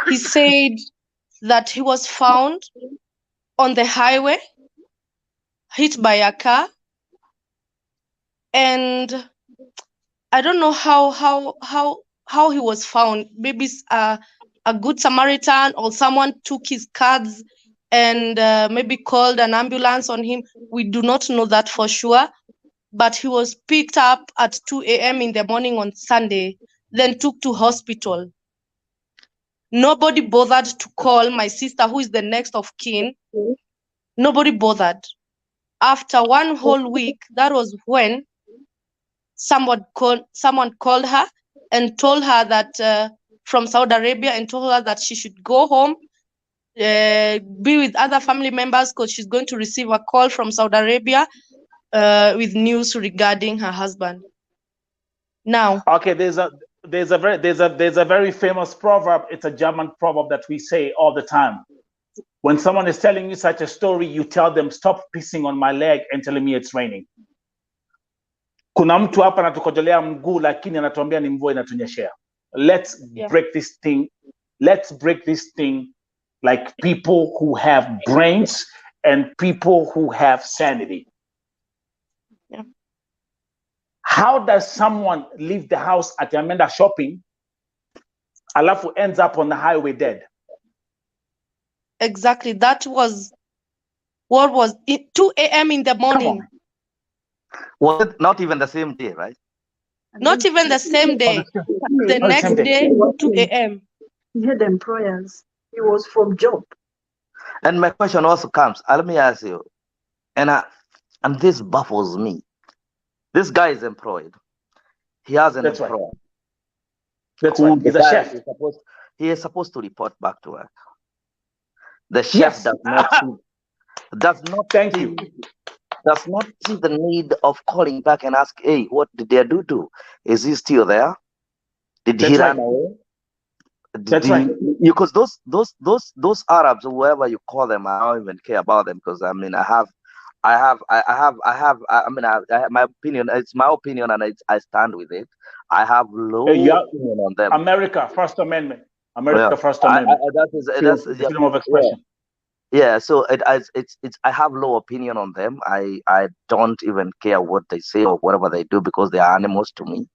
He said that he was found on the highway, hit by a car. And I don't know how he was found. Maybe a good Samaritan or someone took his cards and maybe called an ambulance on him. We do not know that for sure. But he was picked up at 2 a.m. in the morning on Sunday, then took to hospital. Nobody bothered to call my sister, who is the next of kin. Nobody bothered. After one whole week, that was when someone called her and told her that from Saudi Arabia, and told her that she should go home, be with other family members, because she's going to receive a call from Saudi Arabia with news regarding her husband. Now, okay, there's a very famous proverb. It's a German proverb that we say all the time. When someone is telling you such a story, you tell them, stop pissing on my leg and telling me it's raining. Kuna mtu hapa anatukojolea mguu lakini anatuambia ni mvua inatunyeshea. Let's break this thing. Let's break this thing like people who have brains and people who have sanity. Yeah. How does someone leave the house at Amanda shopping, alafu ends up on the highway dead. Exactly. That was what was it, 2 a.m. in the morning. Was it not even the same day, right? Not even the same day. The next day, 2 a.m. He had employers. He was from job. And my question also comes, let me ask you, and this baffles me. This guy is employed. He has an employer. That's right. He's a chef. He is supposed to report back to work. The chef does not see the need of calling back and ask, hey, what did they do to? Is he still there? Did he run away? That's right. Because those Arabs, whoever you call them, I don't even care about them, because I mean I have my opinion. It's my opinion, and I stand with it. I have low opinion on them. America, First Amendment. First Amendment. That's freedom of expression. Yeah, so I have low opinion on them. I don't even care what they say or whatever they do, because they are animals to me.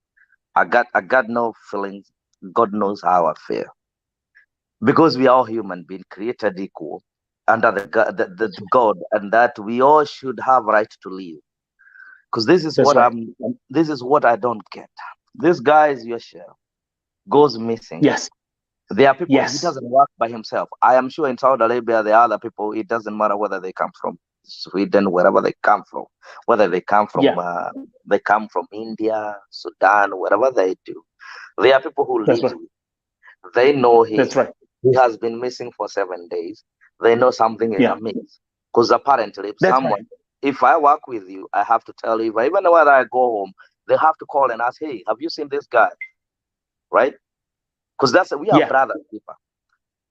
I got no feelings. God knows how I feel. Because we are all human beings, created equal under the God, and that we all should have right to live. Because this is what I don't get. This guy is your chef, goes missing. Yes. There are people, he doesn't work by himself. I am sure in Saudi Arabia, there are other people, it doesn't matter whether they come from Sweden, wherever they come from, whether they come from India, Sudan, wherever they do. There are people who live with him. They know he has been missing for 7 days. They know something is amiss. Because apparently, if I work with you, I have to tell you, even when I go home, they have to call and ask, hey, have you seen this guy? Right? Because we are brothers, people.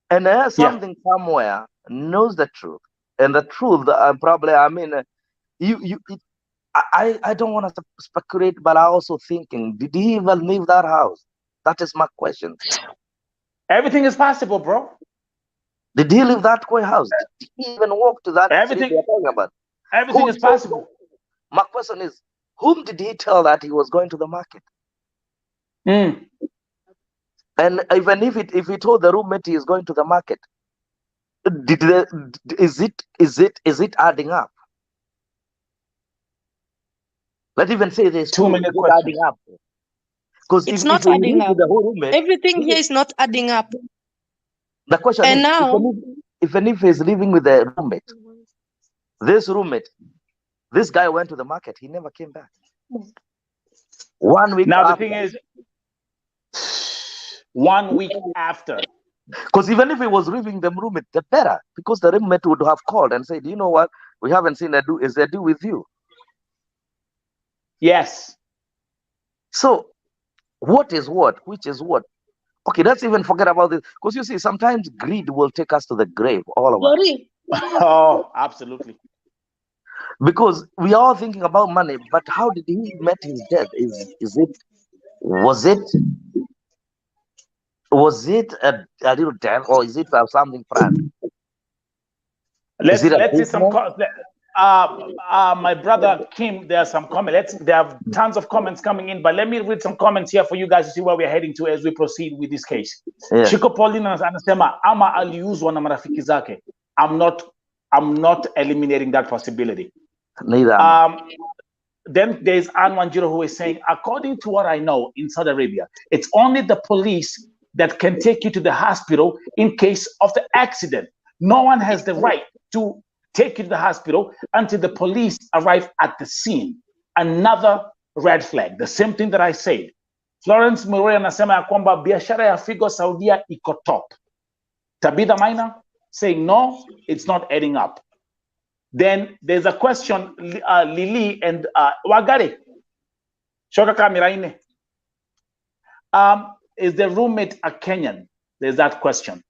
And there's something somewhere knows the truth. And the truth, probably, I mean, I don't want to speculate, but I also thinking, did he even leave that house? That is my question. Everything is possible, bro. Did he leave that house? Did he even walk to that everything street we're talking about? Everything is possible. My question is, whom did he tell that he was going to the market? And even if he told the roommate he is going to the market, is it adding up? Let's even say there's 2 minute questions. Adding up. Because it's not adding up. Everything here is not adding up. The question is, now, even if he's living with a roommate, this guy went to the market, he never came back. 1 week now after. The thing is, 1 week after. Because even if he was living the roommate, the better, because the roommate would have called and said, you know what, we haven't seen a do. Is there do with you? Yes. So what is what? Which is what? Okay, let's even forget about this. Because you see, sometimes greed will take us to the grave, all of us. Oh, absolutely. Because we are all thinking about money, but how did he met his death? Was it a little death, or is it something planned? Let's see some. My brother Kim, there are some comments. There are tons of comments coming in, but let me read some comments here for you guys to see where we're heading to as we proceed with this case. Shiko Paulina anasema ama aliuzwa na marafiki zake. I'm not eliminating that possibility. Neither. Then there's Anne Wanjiro who is saying, according to what I know in Saudi Arabia, it's only the police that can take you to the hospital in case of the accident. No one has the right to take you to the hospital until the police arrive at the scene. Another red flag, the same thing that I said. Florence Murray anasema ya kwamba biashara ya figo Saudia iko top. Tabitha Maina saying no, it's not adding up. Then there's a question, Lily and Wangari. Shoka kamera. Is the roommate a Kenyan? There's that question.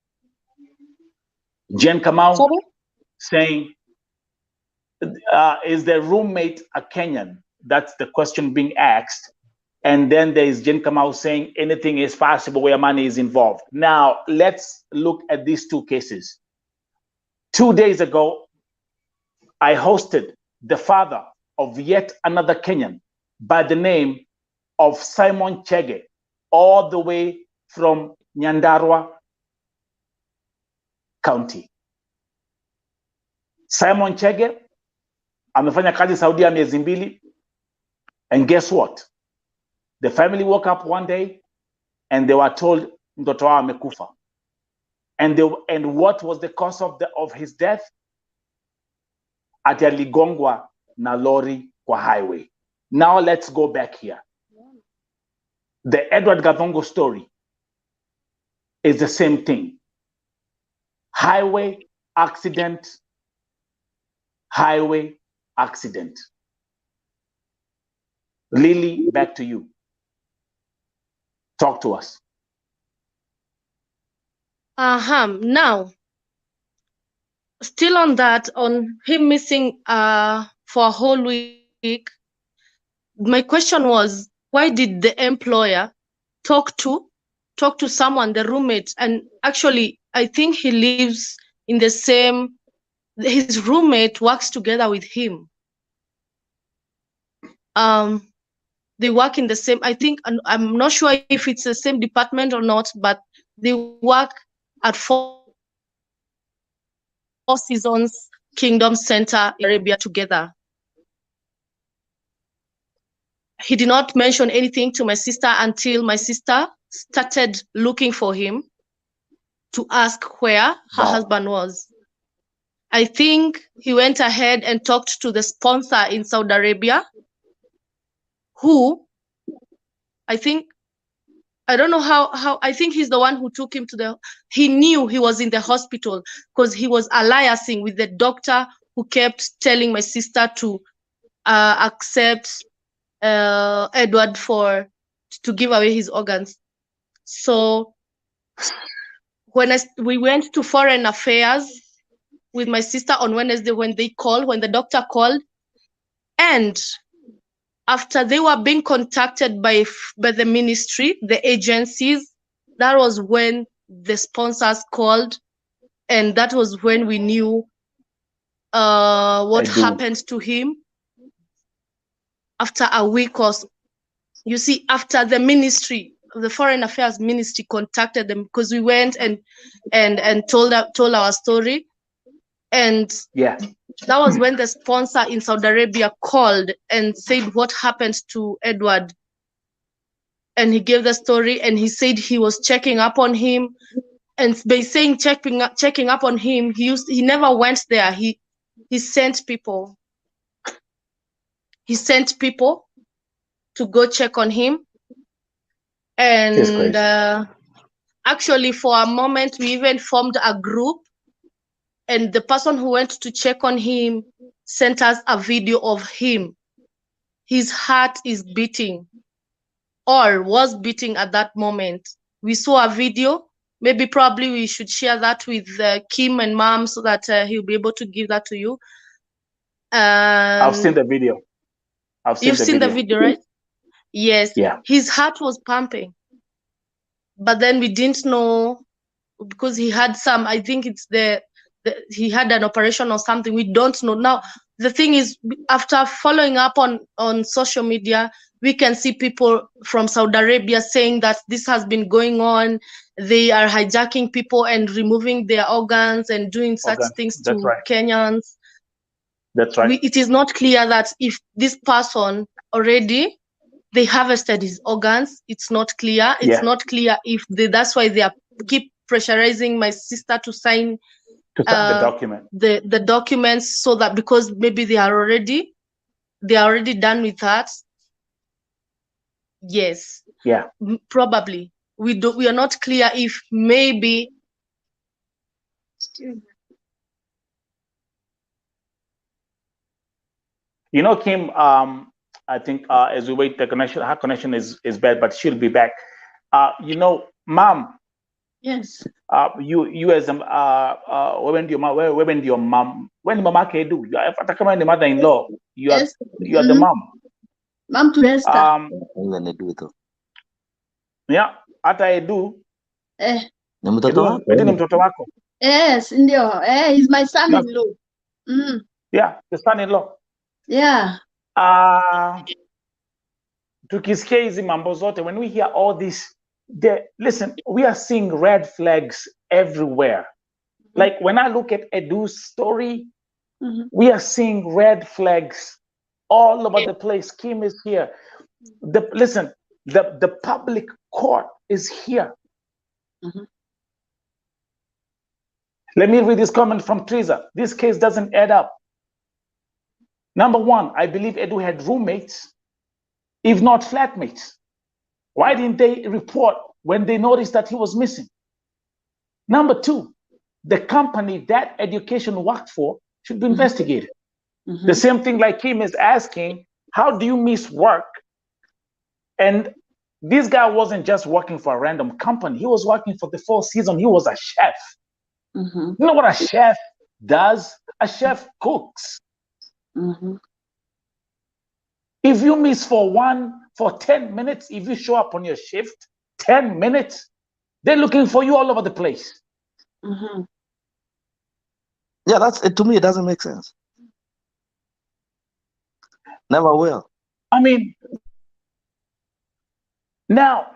Jen Kamau saying, is the roommate a Kenyan? That's the question being asked. And then there is Jen Kamau saying anything is possible where money is involved. Now, let's look at these two cases. 2 days ago, I hosted the father of yet another Kenyan by the name of Simon Chege, all the way from Nyandarua County. Simon Chege amefanya kazi Saudi ya miezi mbili, and guess what? The family woke up one day and they were told mtoto wao amekufa. And what was the cause of his death? Ati aligongwa na lori kwa highway. Now let's go back here. The Edward Gathungu story is the same thing. Highway accident. Highway accident. Lily, back to you. Talk to us. Now, still on that, on him missing for a whole week, my question was, why did the employer talk to someone, the roommate? And actually, I think he lives in the same, his roommate works together with him. They work in the same, I think, I'm not sure if it's the same department or not, but they work at Four Seasons Kingdom Center in Arabia together. He did not mention anything to my sister until my sister started looking for him to ask where her husband was. I think he went ahead and talked to the sponsor in Saudi Arabia, who I don't know how, I think he's the one who took him to he knew he was in the hospital because he was alliancing with the doctor who kept telling my sister to accept Edward to give away his organs. So when we went to Foreign Affairs with my sister on Wednesday, when the doctor called, and after they were being contacted by the ministry, the agencies, that was when the sponsors called, and that was when we knew what happened to him. After a week or so, you see, after the ministry, the Foreign Affairs Ministry contacted them, because we went and told our story, and yeah, that was when the sponsor in Saudi Arabia called and said what happened to Edward. And he gave the story, and he said he was checking up on him. And by saying checking up on him, he never went there. He sent people. He sent people to go check on him. And actually, for a moment, we even formed a group. And the person who went to check on him sent us a video of him. His heart is beating, or was beating at that moment. We saw a video. Probably we should share that with Kim and Mom so that he'll be able to give that to you. I've seen the video. You've seen the video, right? Yes. Yeah. His heart was pumping. But then we didn't know, because he had some, I think it's he had an operation or something. We don't know. Now, the thing is, after following up on social media, we can see people from Saudi Arabia saying that this has been going on. They are hijacking people and removing their organs and doing such things to Kenyans. That's right. It is not clear that if this person already, they harvested his organs. It's not clear. It's not clear if that's why they keep pressurizing my sister to sign the document. The documents, so that, because maybe they are already done with that. Yes. Yeah. Probably. We are not clear if maybe. You know, Kim, I think as we wait, her connection is bad, but she'll be back. You know, Mom. Yes. You as when your mom, when mama can do, you are the mother-in-law. You are the mom. Mom to Esther. Yeah, hata Edu. Ni mtoto wako? Edu ni mtoto wako. Yes, ndio. He's my son-in-law. Yeah, the son-in-law. Yeah. Tukisikia hizi mambo zote, when we hear all this, listen, we are seeing red flags everywhere. Like when I look at Edu's story, we are seeing red flags all over the place. Kim is here. Listen, the public court is here. Let me read this comment from Teresa. This case doesn't add up. Number one, I believe Edu had roommates, if not flatmates. Why didn't they report when they noticed that he was missing? Number two, the company that education worked for should be investigated. The same thing like Kim is asking, how do you miss work? And this guy wasn't just working for a random company. He was working for the Four Seasons. He was a chef. You know what a chef does? A chef cooks. If you miss for 10 minutes, if you show up on your shift, 10 minutes, they're looking for you all over the place. Yeah, to me, it doesn't make sense. Never will. I mean, now,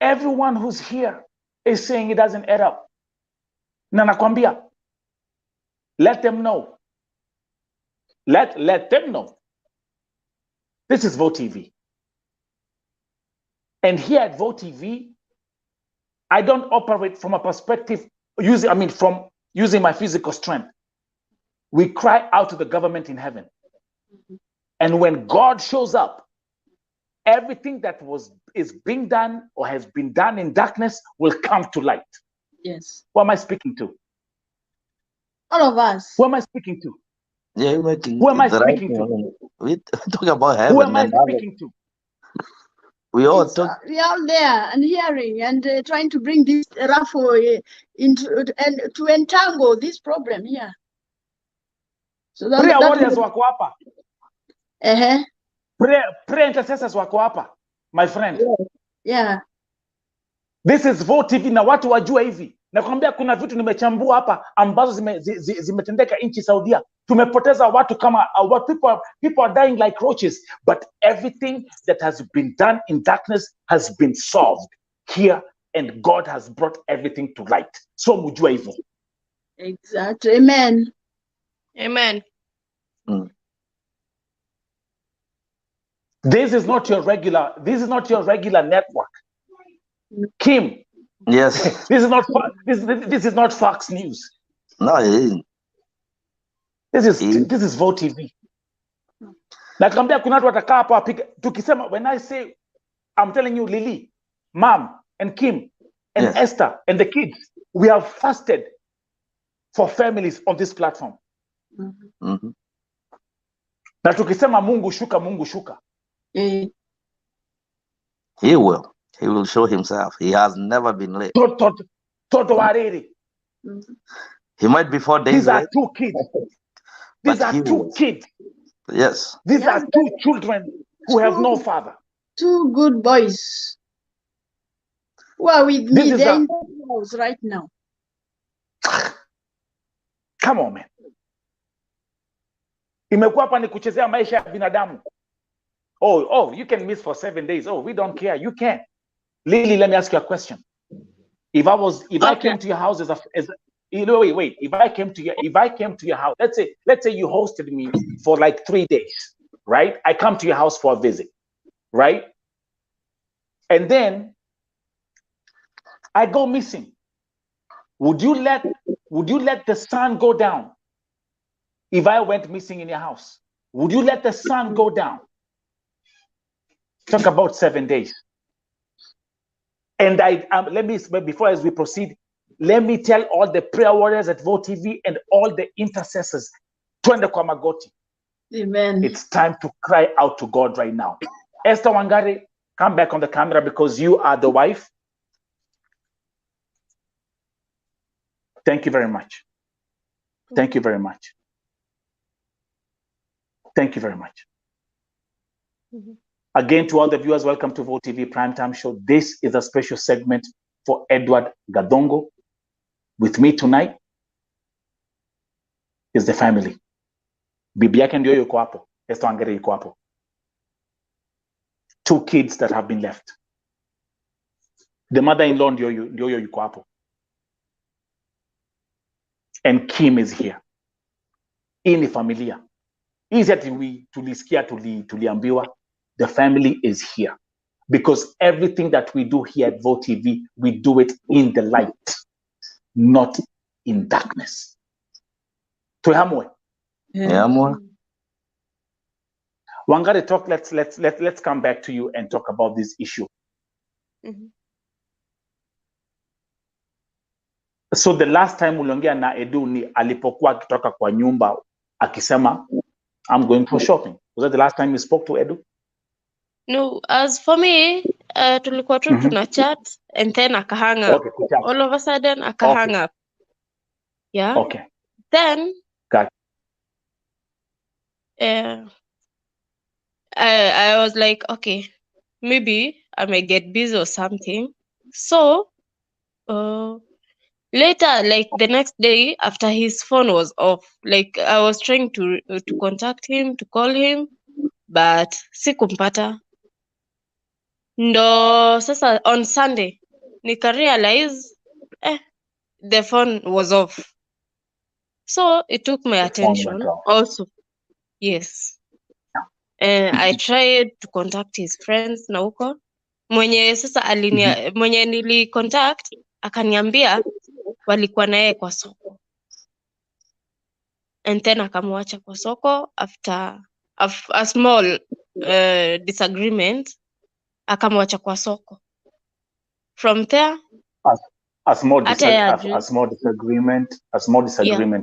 everyone who's here is saying it doesn't add up. Na nakwambia, let them know. Let them know. This is Vote TV. And here at Vote TV, I don't operate from a perspective from using my physical strength. We cry out to the government in heaven. And when God shows up, everything that is being done or has been done in darkness will come to light. Yes. Who am I speaking to? All of us. Who am I speaking to? Yeah, you're making. Who am I speaking to? We're talking about heaven. Who am I speaking to? We are all there and hearing and trying to bring this raffle into and to entangle this problem here. So that, prayer warriors wako hapa. Prayer intercessors wako hapa, my friend. Yeah. This is Vote TV na watu wajua hivi. Nakwambia kuna vitu nimechambua hapa ambazo zimetendeka nchi Saudia. Tumepoteza watu kama people are dying like roaches, but everything that has been done in darkness has been solved here, and God has brought everything to light. So mujua hivyo. Exactly. Amen. Amen. This is not your regular network. Kim. Yes. This is not Fox News. No, it isn't. This is Vote TV. Nakwambia kuna watu watakaa hapa wapiga tukisema, when I say, I'm telling you, Lily, Mom, and Kim, and Esther, and the kids, we have fasted for families on this platform. Na tukisema Mungu shuka. He will. He will show himself. He has never been late. He might be 4 days These late. are two kids. These are two kids. Yes. These are two children who have no father. Two good boys who are with me. They're in the house right now. Come on, man. Imekuwa hapa ni kuchezea maisha ya binadamu. Oh, you can miss for 7 days. Oh, we don't care. You can. Lily, let me ask you a question. If I came to your house wait. If I came to your house, let's say you hosted me for like 3 days, right? I come to your house for a visit, right? And then I go missing. Would you let the sun go down if I went missing in your house? Would you let the sun go down? Talk about 7 days. And before as we proceed, let me tell all the prayer warriors at Vote TV and all the intercessors, twende kwa magoti. Amen. It's time to cry out to God right now. Esther Wangari, come back on the camera because you are the wife. Thank you very much. Thank you very much. Thank you very much. Again, to all the viewers, welcome to Vote TV Primetime Show. This is a special segment for Edward GATHUNGU. With me tonight is the family. Bibi yake ndio yuko hapo. Esther Wangari yuko hapo. 2 kids that have been left. The mother-in-law ndio yuko hapo. And Kim is here. Hii ni familia. Hii ati tulisikia tuliambiwa. The family is here. Because everything that we do here at Vote TV, we do it in the light, not in darkness. Tuhamwe. Yeah, more. Wangari, talk. Let's come back to you and talk about this issue. Mhm. So the last time uliongea na Edu ni alipokuwa akitoka kwa nyumba akisema I'm going for shopping. Was that the last time you spoke to Edu? No, as for me, tulikuwa tu tuna chat and then akahang up. Okay, good job. All of a sudden akahang up. Yeah. Okay. Then Got I was like, okay, maybe I may get busy or something. So later, like the next day after his phone was off, like I was trying to contact him, to call him, but sikumpata. Ndo sasa on Sunday nika realize the phone was off. So it took my attention also. Yes. And I tried to contact his friends na huko. Mwenye sasa mwenye nili contact akaniambia walikuwa naye kwa soko. And then akamwacha kwa soko after a small disagreement, akamwacha kwa soko. From there, a small disagreement.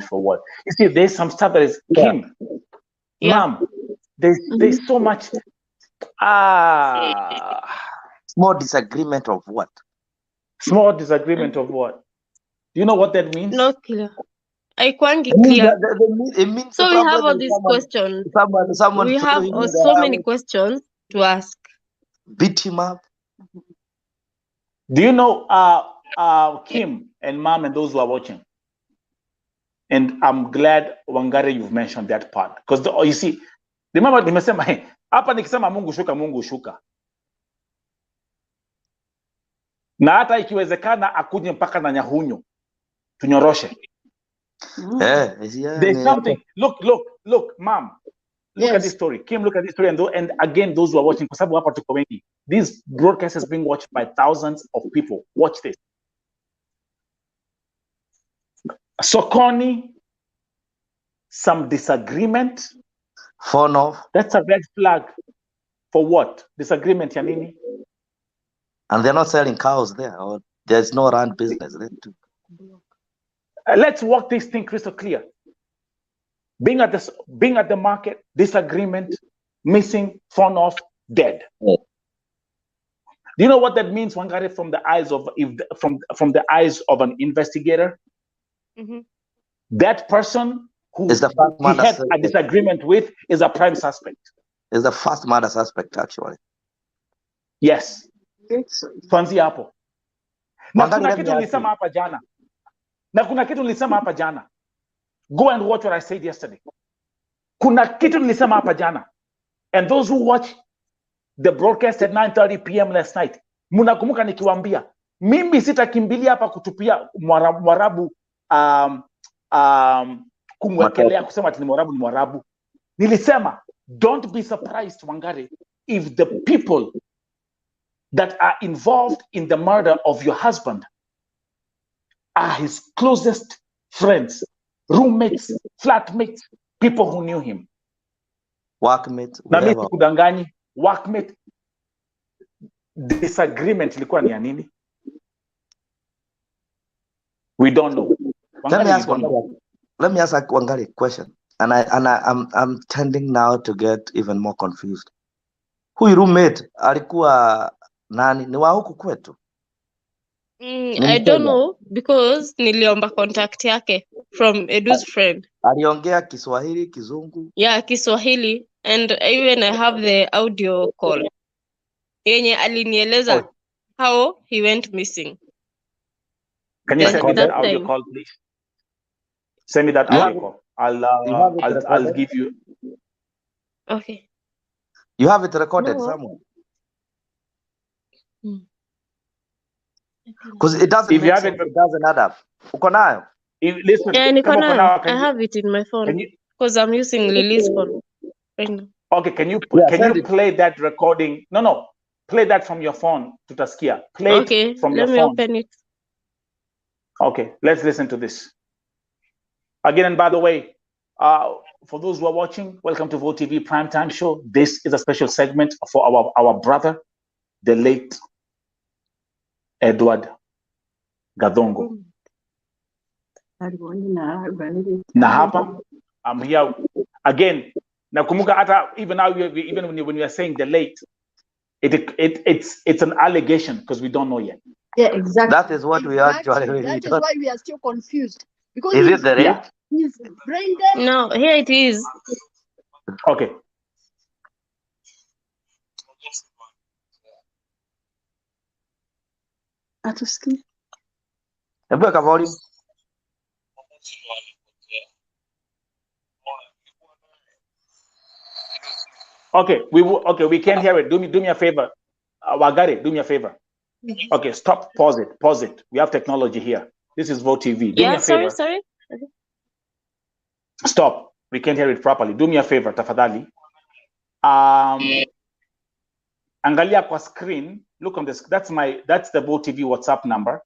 Yeah. For what? You see, there's some stuff that is Kim. Yeah. Mom, there's so much. Small disagreement of what? Small disagreement of what? Do you know what that means? No, clear. Haikuangi clear. It means so we have all these questions. We have so many questions to ask. Beat him up. Do you know Kim and Mom and those who are watching? And I'm glad, Wangari, you've mentioned that part. Because you see, remember, nimesema hapa nikisema Mungu shuka. Na hata ikiwezekana akuje mpaka na Nyahunyu. Tunyoroshe. There's something. Look, Mom. Look at this story. Kim, look at this story. And again, those who are watching, this broadcast is being watched by thousands of people. Watch this. Sokoni, some disagreement. Phone off. That's a red flag. For what? Disagreement, Yanini. And they're not selling cows there. Or there's no run business there too. Let's walk this thing crystal clear. Being at the market, disagreement, missing, phone off, dead. Yeah. Do you know what that means, Wangari, from the eyes of an investigator? Mm-hmm. That person who is the first he had a disagreement with is a prime suspect. Is the first murder suspect, actually. Yes. Tuanzie hapo. Na kuna kitu nilisema hapa jana. Go and watch what I said yesterday. Kuna kitu nilisema hapa jana. And those who watch the broadcast at 9:30 p.m. last night, mnakumbuka nikiwaambia, mimi sitakimbilia hapa kutupia Mwarabu kumwekelea kusema ati ni Mwarabu. Nilisema, don't be surprised, Wangari, if the people that are involved in the murder of your husband are his closest friends, roommates, flatmates, people who knew him. Workmate. Na mimi sikudanganyi, workmate. Disagreement ilikuwa ni ya nini? We don't know. Let me ask Wangari a question. And I'm tending now to get even more confused. Huyu roommate alikuwa nani? Ni wa huku kwetu? I don't know because niliomba contact yake from Edu's friend. Aliongea Kiswahili, Kizungu? Yeah, Kiswahili, and even I have the audio call. Yenye alinieleza how he went missing. Can you send me that audio call, please? Send me that audio call. I'll give you. Okay. You have it recorded somewhere? Because it doesn't If you make have sense. it, It doesn't add up. Uko nayo? listen. Yeah, Come on, now, I have it in my phone you, because I'm using Lily's phone right now. okay, can you Send it. play that recording? No, play that from your phone to Taskia. Play Okay, it from let your me phone. open it. Okay, let's listen to this. Again, and by the way, for those who are watching, welcome to Vote TV Primetime Show. This is a special segment for our brother, the late Edward GATHUNGU. Na hapa, I'm here again. Nakumbuka hata even now, even when you are saying the late, it's an allegation because we don't know yet. Yeah, exactly. That is what we actually. That is why we are still confused. Because Is it the rate? Yeah. He's brain dead. No, here it is. Okay. Atuski. Hebu weka volume. Okay, we can't hear it. Do me a favor. Wangari, do me a favor. Okay, stop, pause it. We have technology here. This is Vote TV. Do me a favor. Sorry. Stop. We can't hear it properly. Do me a favor, tafadhali. Angalia kwa screen. Look on this. That's the Vote TV WhatsApp number.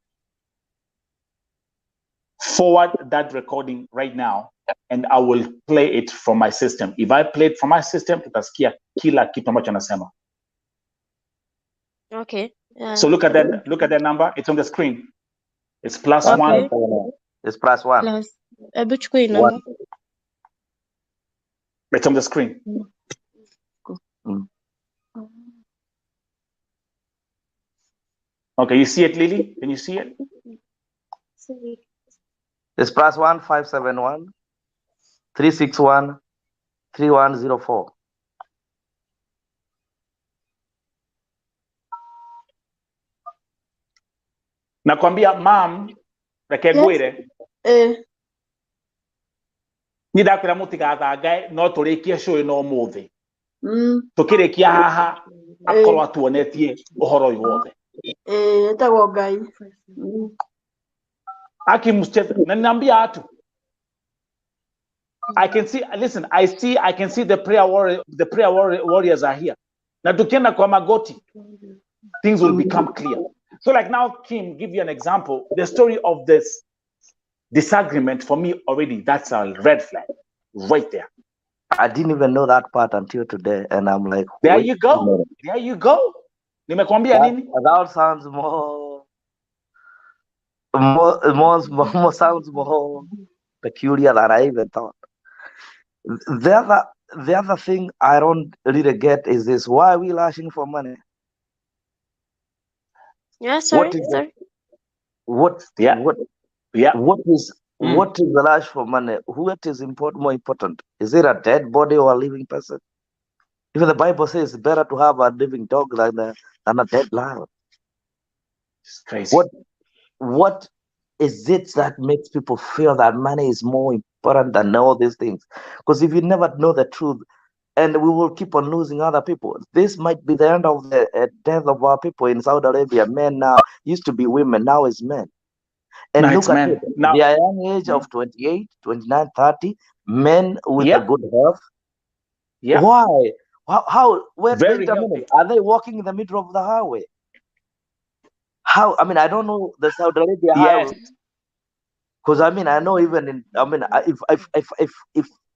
Forward that recording right now, and I will play it from my system. If I play it from my system, tutasikia kila kitu ambacho anasema. Okay. Yeah. So look at that number. It's on the screen. It's +1. It's +1. Plus. Number. It's on the screen. Okay, you see it, Lily? Can you see it? It's +1 571 361 3104. Nakwambia mam rekegwire nidakira mutigathangae no turikie show no muthi tukirikia haha akorwa tuonetie uhoro uyu wothe Etagwo Ngai. akimcheza na niambia atu I can see the prayer warriors are here na tukienda kwa magoti things will become clear. So like now, Kim, give you an example. The story of this disagreement, for me already, that's a red flag right there. I didn't even know that part until today, and I'm like, there you go. Nimekwambia nini? That sounds more sounds more peculiar than I even thought. The other thing I don't really get is this: why are we lashing for money? Yeah, sorry. What is the lash for money? What is more important? Is it a dead body or a living person? Even the Bible says it's better to have a living dog than a dead lion. It's crazy. What is it that makes people feel that money is more important than all these things? Because if you never know the truth, and we will keep on losing other people. This might be the end of the death of our people in Saudi Arabia. Men now used to be women, now is men. And now look at it. Now, the young age of 28, 29, 30, men with a good health. Yeah. Why? How? Wait a minute. Healthy. Are they walking in the middle of the highway? How? I mean, I don't know the Saudi Arabia highway. Because I know even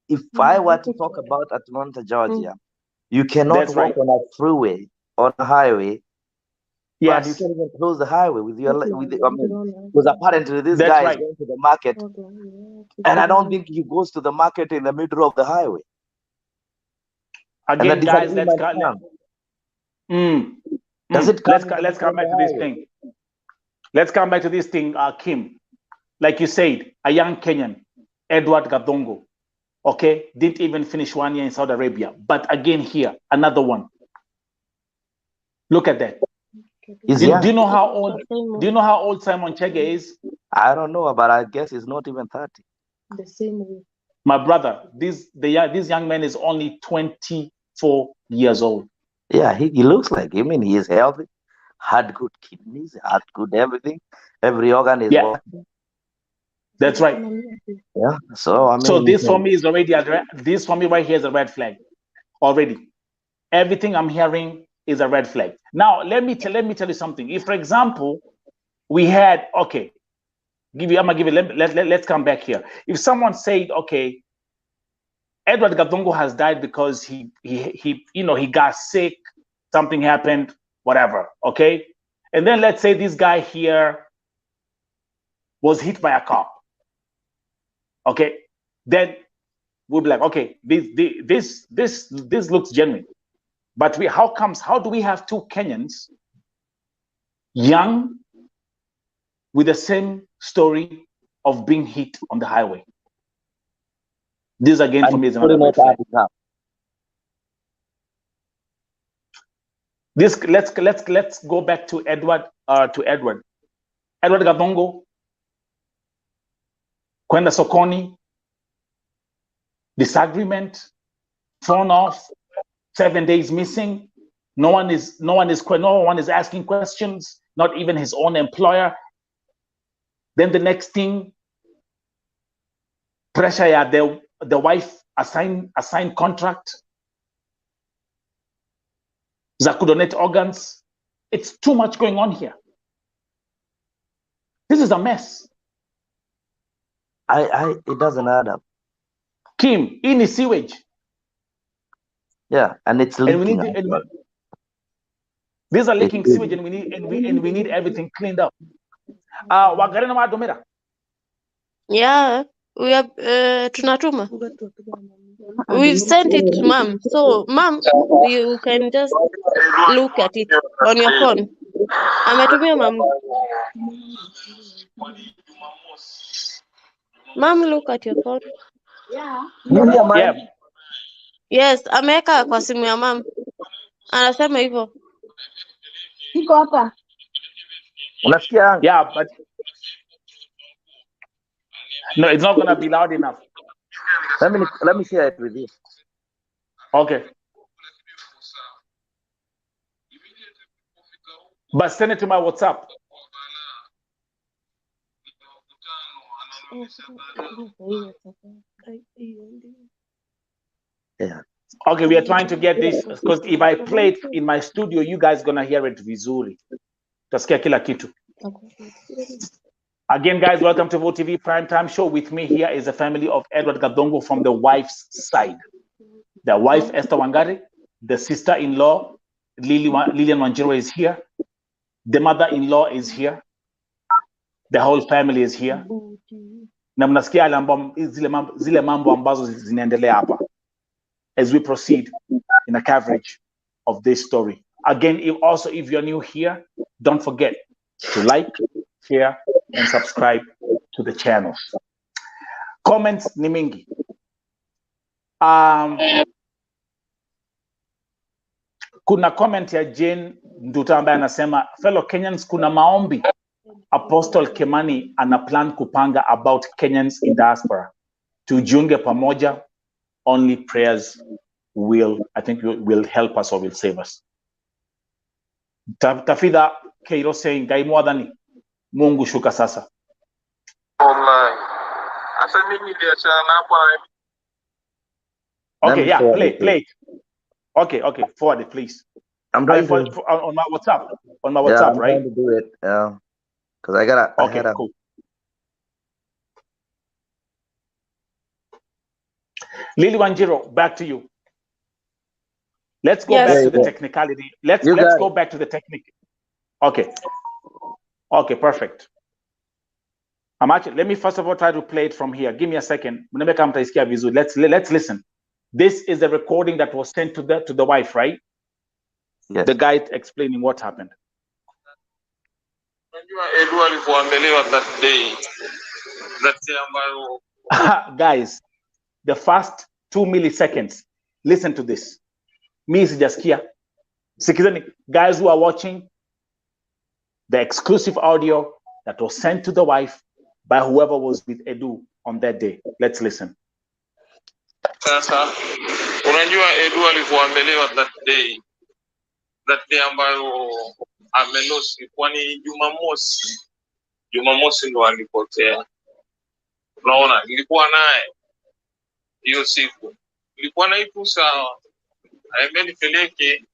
if I were to talk about Atlanta, Georgia, you cannot walk on a freeway, on a highway. Yes. But you can't even close the highway with your because apparently this guy is going to the market, and I don't think he goes to the market in the middle of the highway. Again, guys, let's come back to this thing. Let's come back to this thing, Kim. Like you said, a young Kenyan, Edward GATHUNGU. Okay, didn't even finish 1 year in Saudi Arabia. But again here, another one. Look at that. Do you know how old Simon Chege is? I don't know, but I guess he's not even 30. The same way. My brother, this young man is only 24 years old. Yeah, he looks like him, and he is healthy. had good kidneys, had good everything. Every organ is working. That's right. Yeah. So I mean, so this for me is already this for me right here is a red flag already. Everything I'm hearing is a red flag. Now let me tell you something. If, for example, we had let's come back here. If someone said, okay, Edward GATHUNGU has died because he got sick, something happened, whatever, okay? And then let's say this guy here was hit by a car, okay? Then we'll be like, okay, this looks genuine. But how do we have two Kenyans, young, with the same story of being hit on the highway? This again for me is another red flag. This let's go back to Edward GATHUNGU kwenda sokoni, disagreement, thrown off, 7 days missing. No one is asking questions, not even his own employer. Then the next thing, pressure, the wife assigned contract za kudonate organs. It's too much going on here. This is a mess. It doesn't add up. Kim, in sewage. Yeah, and it's leaking. These are leaking sewage, and we need everything cleaned up. Wagarena Madomira. Yeah, we have tunatuma. We've sent it to mom. So mom, you can just look at it on your phone. Ametumia mom. Mom, look at your phone. Yeah. Yes, ameweka kwa simu ya mom. Anasema hivyo. Iko hapa. Unasikia? Yeah, but no, it's not gonna be loud enough. Let me share it with you. Okay. But send it to my WhatsApp. Yeah. Okay, we are trying to get this because if I play it in my studio, you guys gonna hear it vizuri. Tasikia kila kitu. Again, guys, welcome to Vote TV Primetime Show. With me here is the family of Edward GATHUNGU from the wife's side. The wife, Esther Wangari, the sister-in-law, Lilian Wanjiru is here. The mother-in-law is here. The whole family is here. Na mnasikia zile mambo ambazo zinaendelea hapa as we proceed in a coverage of this story. Again, if you're new here, don't forget to like, share, and subscribe to the channel. Comments ni mingi. Kuna comment ya Jane Nduta ambaye anasema, fellow Kenyans, kuna maombi Apostle Kimani ana plan kupanga about Kenyans in diaspora. Tujiunge pamoja, only prayers will help us or will save us. Tafida Keiro saying, Gai mwadhani, Mungu shuka sasa. Okay, yeah, play it. Okay, forward it, please. I'm trying to on my WhatsApp. On my WhatsApp, yeah, I'm right? trying to do it. Yeah, because I gotta. Okay, cool. Lily Wanjiru, back to you. Let's go back to the technicality. Let's go back to the technique. Okay, perfect. Let me first of all try to play it from here. Give me a second. Let's listen. This is the recording that was sent to the wife, right? Yes. The guy explaining what happened. Guys, the first 2 milliseconds. Listen to this. Me sijasikia. Sikizeni, guys who are watching, the exclusive audio that was sent to the wife by whoever was with Edu on that day. Let's listen. Sasa unajua Edu alivyoambelewa that day ambayo amelosi, kwani Jumamosi ndo alipotea. Unaona, nilikuwa naye hiyo siku, nilikuwa na itu sawa, aambia nipeleke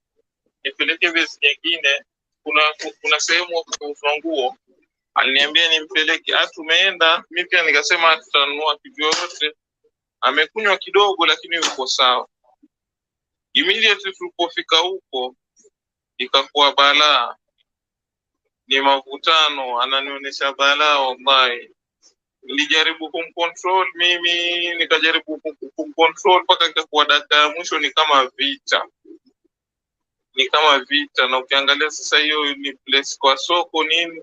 base nyingine, kuna sehemu kwa nguo, aliniambia nimpeleke. Tumeenda, mimi pia nikasema tutanunua kitu yote. Amekunywa kidogo lakini yuko sawa. Immediately tulipofika huko ikakuwa balaa, ni mavutano, ananionyesha balaa wallahi. Nilijaribu kumcontrol mimi, nikajaribu kumcontrol mpaka ikakuwa dakika ya mwisho ni kama vita. Na ukiangalia sasa hiyo ni place kwa soko nini,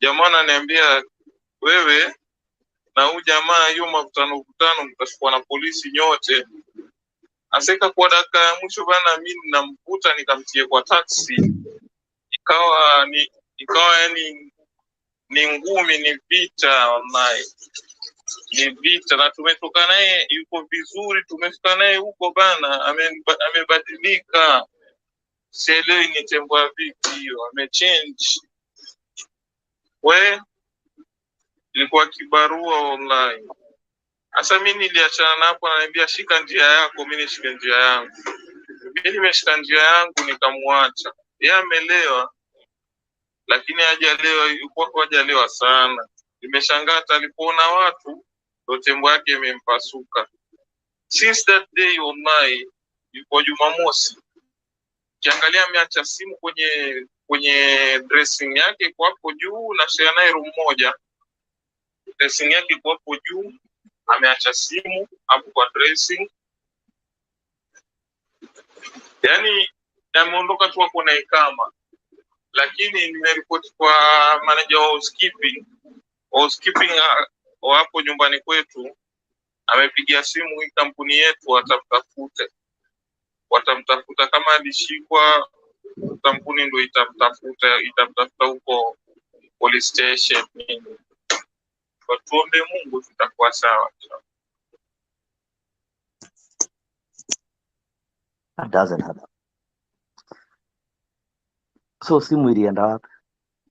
jamaa ananiambia wewe na huyu jamaa hiyo mavutano mtashikwa na polisi nyote. Aseka kwa dakika ya mwisho bana, mimi ninamkuta nikamtie kwa taxi, ikawa yani ni ngumi, ni vita wallahi, ni vita. Na tumetoka naye yuko vizuri, tumefika naye huko bana, amebadilika, sielewi ni tembo vipi hiyo, amechange. Ilikuwa kibarua wallahi. Asa mimi niliachana hapo, ananiambia shika njia yako, mimi nishike njia yangu. Mimi nimeshika njia yangu nikamwacha. Yeye amelewa lakini hajalewa sana. Nimeshangaa alipoona watu ndio tembo yake imempasuka. Since that day wallahi, yuko Jumamosi, kiangalia ameacha simu kwenye dressing yake kwa hapo juu, na share naye room moja. Dressing yake kwa hapo juu, ameacha simu hapo kwa dressing. Yani ameondoka tu hapo na ikama. Lakini nimeripoti kwa manager wa housekeeping hapo nyumbani kwetu, amepigia simu hii kampuni yetu watamtafuta kama alishikwa, kampuni ndio itamtafuta huko police station. Kwa tuombe Mungu tutakuwa sawa. That doesn't happen. So simu ilienda wapi?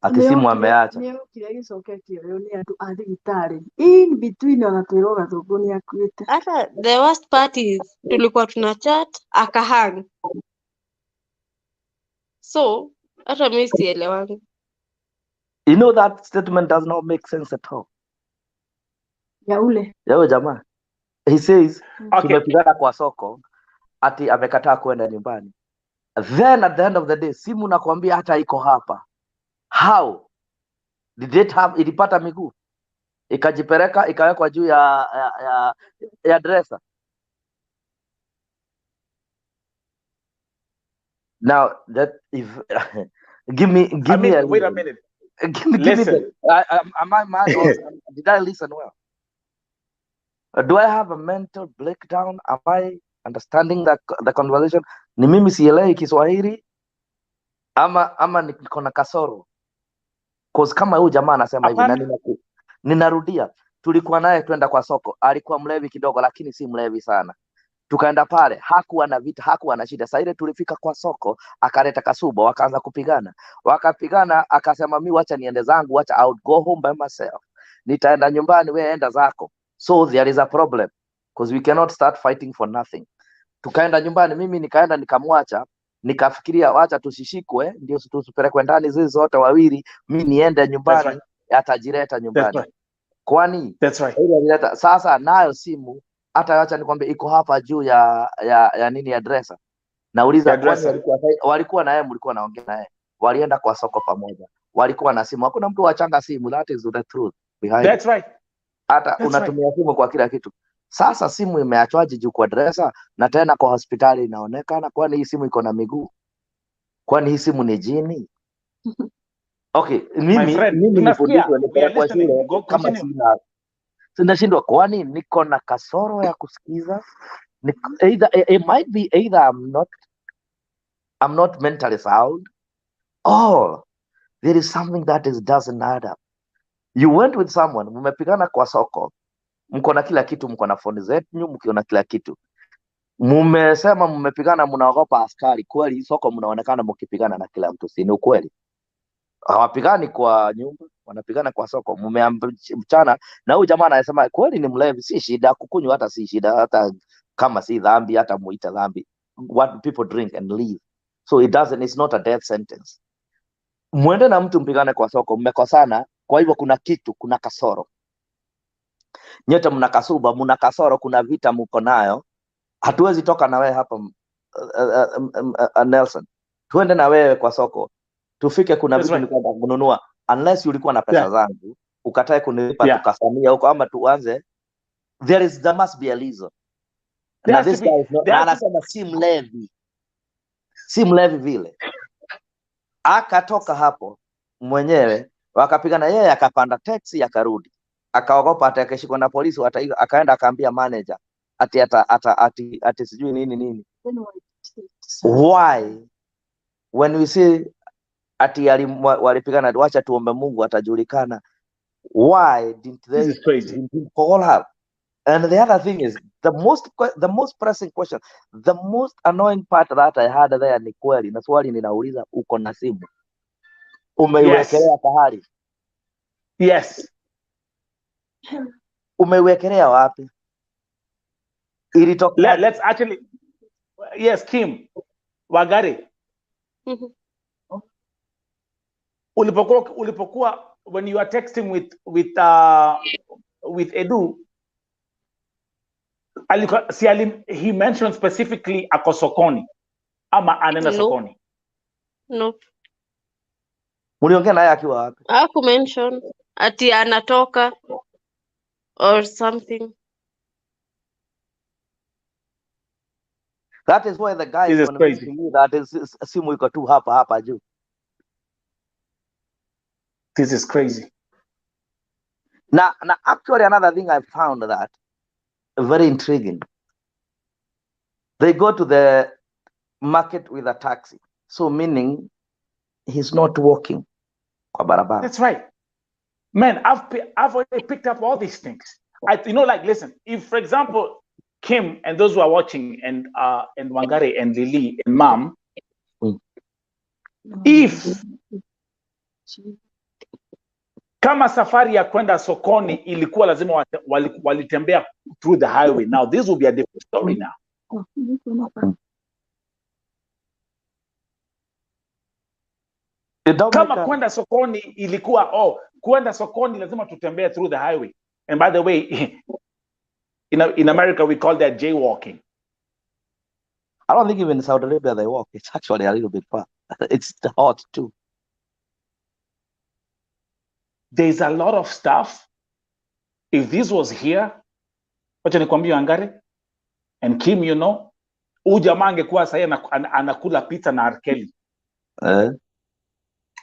Ati simu ameacha. Nio kile gicoketio yo ni andu a thibitari. In between wanatwirwo gathungu ni akuite. Hata the worst part is tulikuwa tuna chat akahang. So hata mimi sielewani. You know that statement does not make sense at all. Yao jamaa. He says, tumepigana kwa soko, ati amekataa kwenda nyumbani. Then at the end of the day, simu nakwambia hata iko hapa. How? Did it have, ilipata miguu? Ikajipeleka, ikawekwa juu ya dresser. Now, that if give me wait a minute. Listen. Am I mad or did I listen well? Do I have a mental breakdown? Am I understanding the conversation? Ni mimi sielewi Kiswahili ama niko na kasoro? Cause kama huyu jamaa anasema hivi na ninarudia, tulikuwa naye twenda kwa soko, alikuwa mlevi kidogo lakini si mlevi sana. Tukaenda pale, hakuwa na vita, hakuwa na shida. Sasa ile tulifika kwa soko, akaleta kasuba, wakaanza kupigana. Wakapigana, akasema mimi wacha niende zangu, wacha I would go home by myself. Nitaenda nyumbani, wewe enda zako. So there is a problem because we cannot start fighting for nothing. Tukaenda nyumbani, mimi nikaenda nikamwacha, nikafikiria wacha tusishikwe ndio tusipelekwe ndani zizi zote wawili, mimi niende nyumbani, atajireta nyumbani. Kwani sasa nayo simu hata acha nikwambie iko hapa juu ya nini ya dresser. Nauliza kwani walikuwa na yeye, mlikuwa naongea naye, walienda kwa soko pamoja, walikuwa na simu, hakuna mtu wachanga simu. That is the truth behind. That's right. Hata unatumia simu kwa kila kitu. Sasa simu imeachwaje juu kwa dresser na tena kwa hospitali inaonekana? Kwani hii simu iko na miguu? Kwani hii simu ni jini? Okay, mimi nilipodishwa kwa shule kama sina sinashindwa, kwani niko na kasoro ya kusikiza? Either it might be either I'm not mentally sound, or there is something that doesn't add up. You went with someone, mmepigana kwa soko, mko na kila kitu, mko na phone zetu, mko na kila kitu. Mumesema mmepigana, mnaogopa askari. Kweli soko mnaonekana mkipigana na kila mtu, si ni ukweli? Hawapigani kwa nyumba, wanapigana kwa soko. Mchana na huyu jamaa anasema kweli ni mlevi, si shida kukunywa, hata si shida, hata kama si dhambi, hata muita dhambi. What people drink and leave, so it's not a death sentence. Mwende na mtu mpigane kwa soko, mmekosana. Kwa hivyo kuna kasoro, nyote mna kasuba, mna kasoro, kuna vita mko nayo. Hatuwezi toka na wewe hapa Nelson, tuende na wewe kwa soko tufike. Kuna vitu nilikuwa kununua, unless ulikuwa na pesa zangu ukatae kunilipa, tukafanyia huko ama tuanze. There must be a reason. Na this guy is not, anasema si mlevi vile. Akatoka hapo mwenyewe, wakapigana, yeye akapanda taxi akarudi, akaogopa atakeshikwa na polisi, akaenda akaambia manager ati sijui nini. Why when we say ati walipigana, wacha tuombe Mungu atajulikana. Why didn't they call her? And the other thing is the most pressing question, the most annoying part that I had there ni kweli, na swali ninauliza, uko na simu umeiwekelea pahali? Yes. Umeiwekelea wapi? Let's actually, yes, Kim Wangari. Ulipokuwa when you are texting with Edu, he mentioned specifically ako sokoni ama anenda sokoni? No. Uliongea naye akiwa wapi? Haku mention ati anatoka or something. That is why the guy is convincing you that simu iko tu hapa juu. This is crazy. Now, actually, another thing I found that very intriguing. They go to the market with a taxi, so meaning he's not walking. That's right, man. I've already picked up all these things. Listen. If, for example, Kim and those who are watching, and Wangari and Lily and Mom, if kama safari ya kwenda sokoni ilikuwa lazima walitembea through the highway, now this will be a different story now. Kama kwenda sokoni ilikuwa kwenda sokoni lazima tutembea through the highway. And by the way, in America we call that jaywalking. I don't think even in Saudi Arabia they walk. It's actually a little bit far. It's hot too. There's a lot of stuff. If this was here, wacha nikwambie Wangari and Kim, huyu jamaa angekuwa sasa anakula pizza na Arkeli.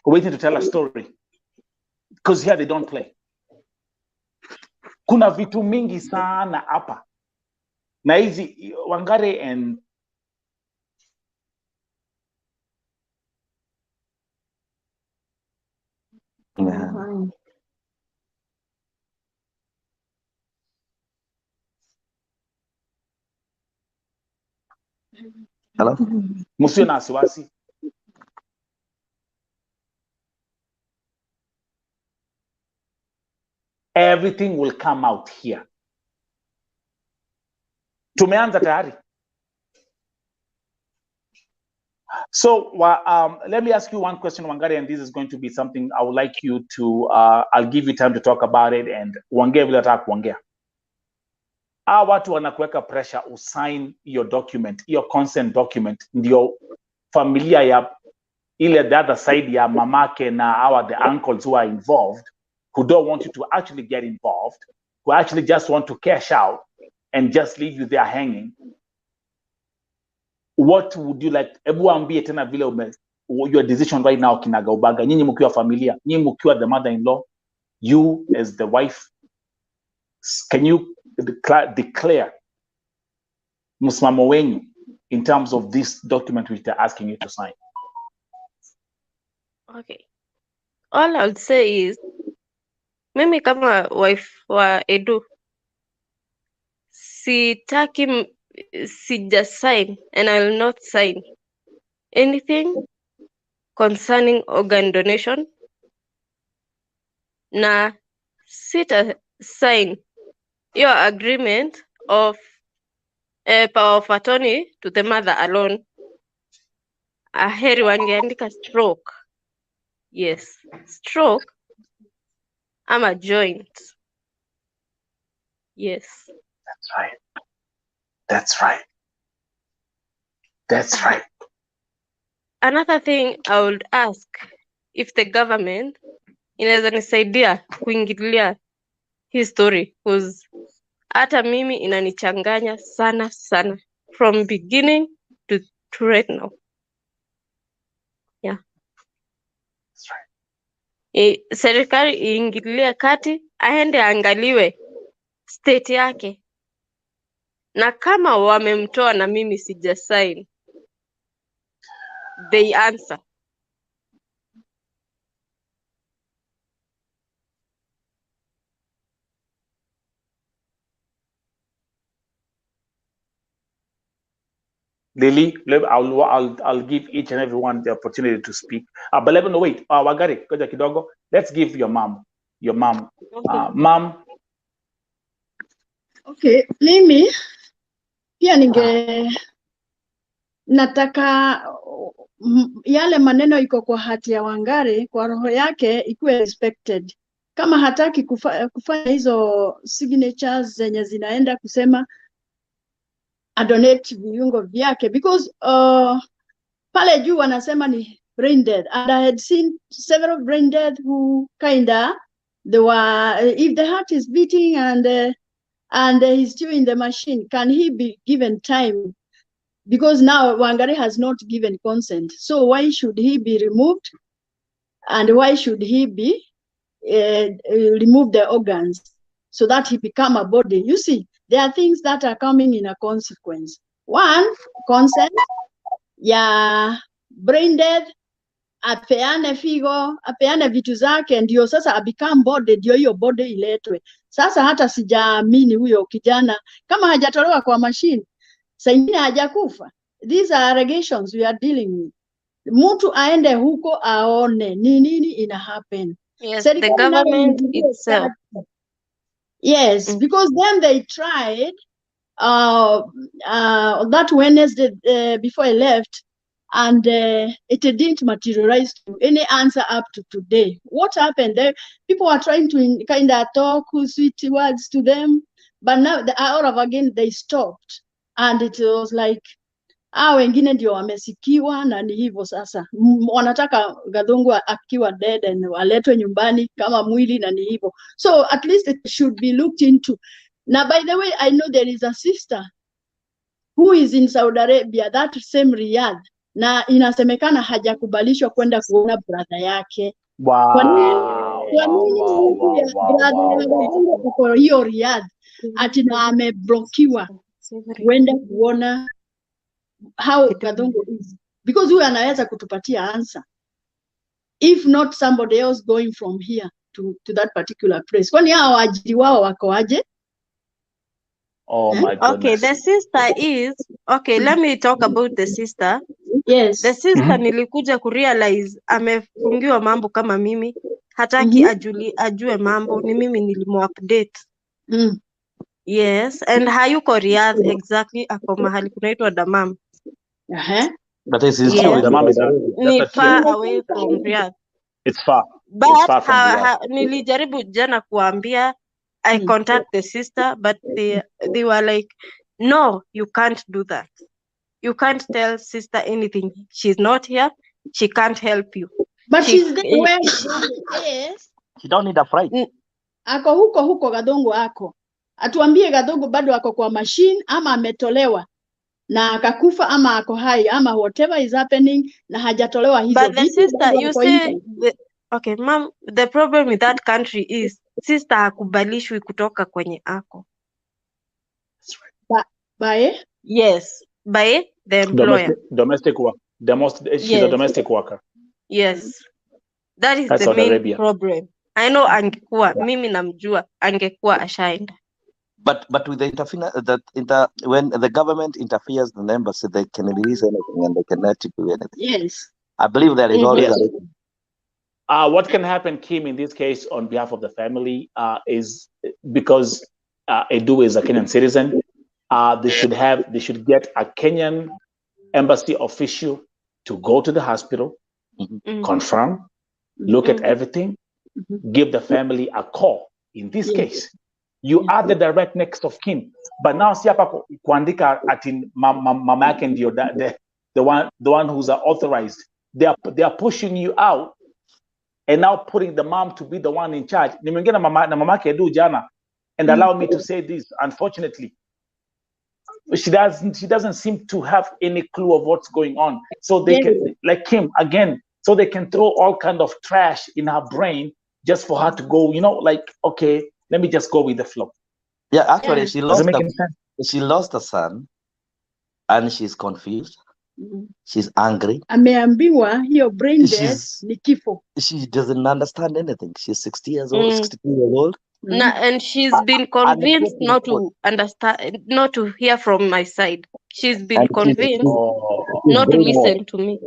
Waiting to tell a story. Because here they don't play. Kuna vitu mingi sana hapa. Na hizi Wangari and Hello? Musio na wasiwasi. Everything will come out here. Tumeanza tayari. So let me ask you one question, Wangari, and this is going to be something I would like you to, I'll give you time to talk about it, and Wangari will attack Wangari. Watu wanakuweka pressure usign your document, your consent document, ndio familia ya ile the other side ya mamake na the uncles who are involved, who don't want you to actually get involved, who actually just want to cash out and just leave you there hanging. What would you like? Ebu ambie tena vile your decision right now kinagaubaga. Nyinyi mkiwa familia, nyinyi mkiwa the mother-in-law, you as the wife, can you declare msimamo wenyu in terms of this document which they're asking you to sign? Okay. All I would say is, mimi kama wife wa Edu, sitaki sija sign and I will not sign anything concerning organ donation, na sita sign your agreement of power of attorney to the mother alone. Aheri wangeandika stroke. Yes, stroke ama joint. Yes. That's right. That's right. That's right. Another thing I would ask, if the government inaweza nisaidia kuingilia hii story, because hata mimi inanichanganya sana sana from beginning to right now. Yeah. That's right. Serikali iingilie kati, aende angaliwe state yake, na kama wamemtoa na mimi sija sign, they answer. Lily, I'll give each and everyone the opportunity to speak. But let me know. Wait, Wangari, koja kidogo. Let's give your mom. Okay. Mom. Okay, mimi pia nataka yale maneno iko kwa hati ya Wangari, kwa roho yake ikuwe respected. Kama hataki kufanya hizo signatures zenye zinaenda kusema adonate viungo vyake, because pale juu wanasema ni brain dead, and I had seen several brain dead who kinda they were, if the heart is beating and he's still in the machine, can he be given time? Because now Wangari has not given consent, so why should he be removed, and why should he be remove the organs so that he become a body? You see, there are things that are coming in a consequence. One, consent, ya brain dead, apeane figo, apeane vitu zake, ndio sasa become body, ndio hiyo body iletwe. Sasa hata sijaamini huyo kijana kama hajatolewa kwa machine, saa ingine hajakufa. These are allegations we are dealing with. Mtu aende huko aone ni nini ina happen. Yes, the government itself. Yes, because then they tried that Wednesday before I left, and it didn't materialize to any answer up to today. What happened there? People are trying to kind of talk sweet words to them, but now all of again they stopped, and it was like wengine ndio wamesikiwa na ni hivyo sasa. Wanataka Gathungu akiwa dead and waletwe nyumbani kama mwili na ni hivyo. So at least it should be looked into. Now, by the way, I know there is a sister who is in Saudi Arabia, that same Riyadh, na inasemekana hajakubalishwa kwenda kuona brother yake. Wow. Kwa nini brother kwa hiyo Riyadh ati na ameblokiwa kwenda kuona how Gathungu is? Because huyu anaweza kutupatia answer, if not somebody else going from here to that particular place. Kwani hao waajiri wao wako aje? Oh my goodness. Okay, the sister is okay. Let me talk about the sister. Yes, the sister nilikuja kurealize amefungiwa mambo kama mimi, hataki ajue mambo, ni mimi nilimuupdate. Yes, and hayuko Riyadh exactly, ako mahali kunaitwa Dammam. But this is Yes. Dammam is ni far away from Riyadh. It's far. But it's far from Riyadh. nilijaribu jana kuambia I contact the sister, but they were like, no, you can't do that. You can't tell sister anything. She's not here. She can't help you. But she's there where yes. You don't need a fright. Ako huko Gathungu ako. Atuambie Gathungu bado ako kwa machine ama ametolewa na akakufa ama ako hai ama whatever is happening na hajatolewa hizo. But the sister, you say okay, mom, the problem with that country is sister hakubalishwi kutoka kwenye ako. By? Yes, by the employer. Domestic work. She's a domestic worker. Yes. That is That's the main Arabia. problem. I know angekuwa, mimi namjua, angekuwa ashaenda. But with the when the government interferes in the embassy, they can release anything and they cannot do anything. Yes. I believe there is always what can happen, Kim, in this case, on behalf of the family, is because Edu is a Kenyan citizen. They should get a Kenyan embassy official to go to the hospital, confirm, look at everything, give the family a call. In this case, you are the direct next of kin. But now si hapa kuandika ati mama yake ndio the one who's authorized. They are pushing you out and now putting the mom to be the one in charge. Nimeingia na mama yake Edu jana, and allow me to say this, unfortunately, she doesn't seem to have any clue of what's going on. So they can, like Kim again, so they can throw all kind of trash in her brain just for her to go, like, okay, let me just go with the flow. Yeah, actually, she lost a son, and she's confused. She's angry. Ameambiwa hiyo brain dead ni kifo. She doesn't understand anything. She's 60 years old, 62 years old. And she's been convinced not to understand, not to hear from my side. She's been convinced not to listen to me.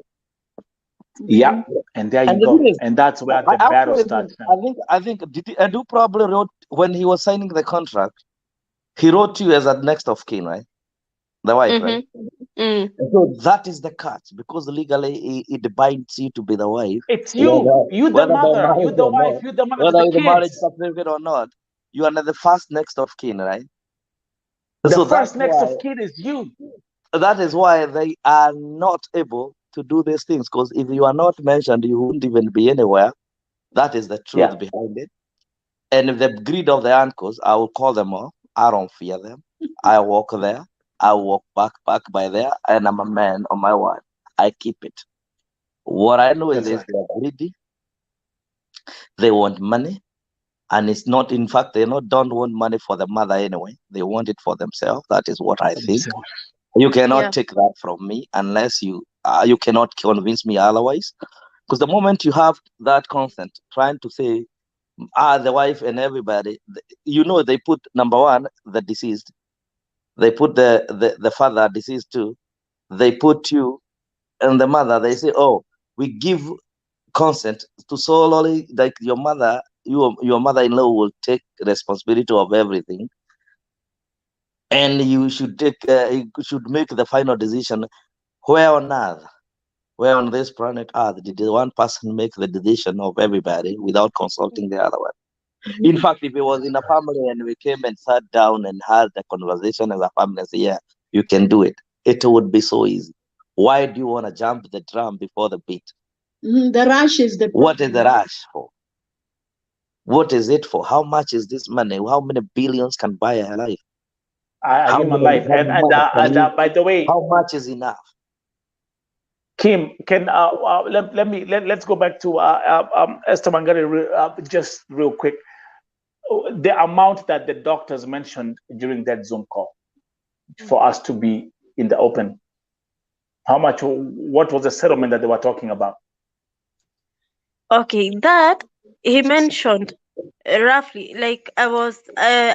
Yeah, and there you go. And that's where the battle starts. I think Edu probably wrote, when he was signing the contract, he wrote you as a next of kin, right? The wife, right? So that is the cut, because legally it binds you to be the wife. It's you. You the mother. You the wife. You the mother. Whether the marriage certificate or not, you are the first next of kin, right? The first next of kin is you. That is why they are not able to do these things, because if you are not mentioned, you wouldn't even be anywhere. That is the truth behind it. And if the greed of the uncles, I will call them off. I don't fear them. I walk there. I walk back by there, and I'm a man on my word. I keep it. What I know is they're greedy. They want money, and it's not. In fact, they don't want money for the mother anyway. They want it for themselves. That is what I think. You cannot take that from me unless you cannot convince me otherwise. Because the moment you have that consent, trying to say, the wife and everybody, they put number one, the deceased. They put the father deceased too. They put you and the mother. They say, oh, we give consent to solely, like your mother, your mother-in-law will take responsibility of everything, and you should make the final decision. Where on earth, where on this planet Earth, did one person make the decision of everybody without consulting the other one? In fact, if it was in a family and we came and sat down and had a conversation as a family and say, yeah, you can do it, it would be so easy. Why do you want to jump the drum before the beat? The rush is the problem. What is the rush for? What is it for? How much is this money? How many billions can buy a life? A human life. And by the way, how much is enough? Kim, let's go back to Esther Wangari just real quick. The amount that the doctors mentioned during that Zoom call for us to be in the open, how much? What was the settlement that they were talking about? Okay, that he mentioned roughly, like I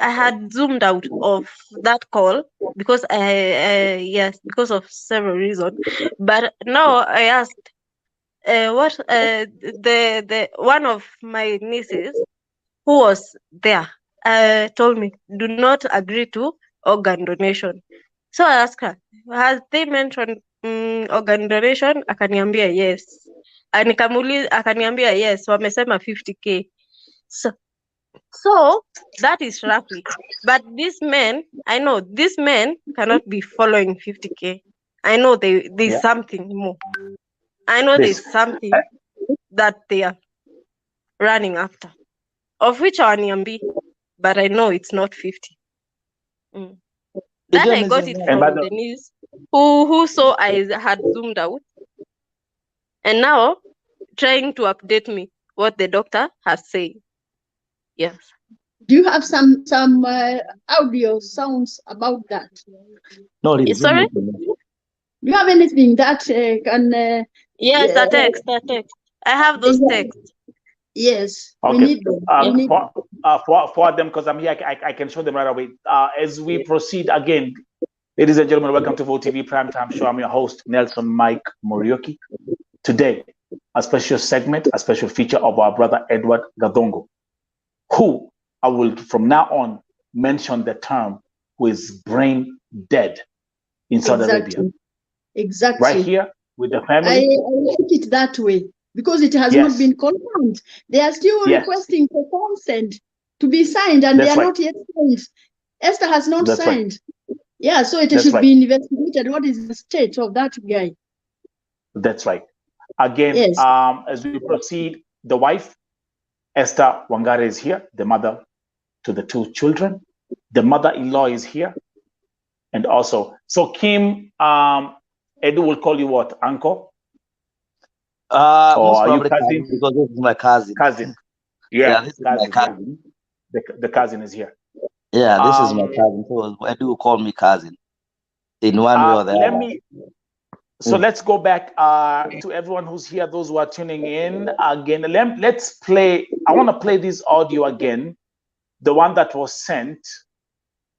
had zoomed out of that call because because of several reasons. But now I asked what the one of my nieces who was there told me, do not agree to organ donation. So I asked her, has they mentioned organ donation? Akaniambia yes. Nikamuuliza, akaniambia yes, wamesema 50K. So that is roughly. But these men, I know these men cannot be following 50K. I know there's something more. I know there's something that they are running after, of which I am, but I know it's not 50. That I got it from the news, who saw I had zoomed out, and now trying to update me what the doctor has said. Yes. Do you have some audio sounds about that? No, sorry. Do you have anything that can? Yes, the text. I have those texts. Yes, okay. we need them. forward them because I'm here. I can show them right away. As we proceed again, ladies and gentlemen, welcome to Vote TV Primetime Show. I'm your host, Nelson Mike Morioki. Today, a special segment, a special feature of our brother Edward GATHUNGU, who I will from now on mention the term who is brain dead in Saudi Arabia. Exactly. Right here with the family. I like it that way because it has not been confirmed. They are still requesting for consent to be signed, and they are not yet signed. Esther has not signed. Right. Yeah, so it should be investigated. What is the state of that guy? That's right. Again, as we proceed, the wife, Esther Wangari, is here, the mother to the two children. The mother-in-law is here. And also, so Kim, Edu will call you what, uncle? Most probably cousin, because this is my cousin. Cousin. Yeah, this is my cousin. The cousin is here. Yeah, this is my cousin. So Edu will call me cousin in one way or the other. So let's go back to everyone who's here, those who are tuning in. Again, let's play. I want to play this audio again, the one that was sent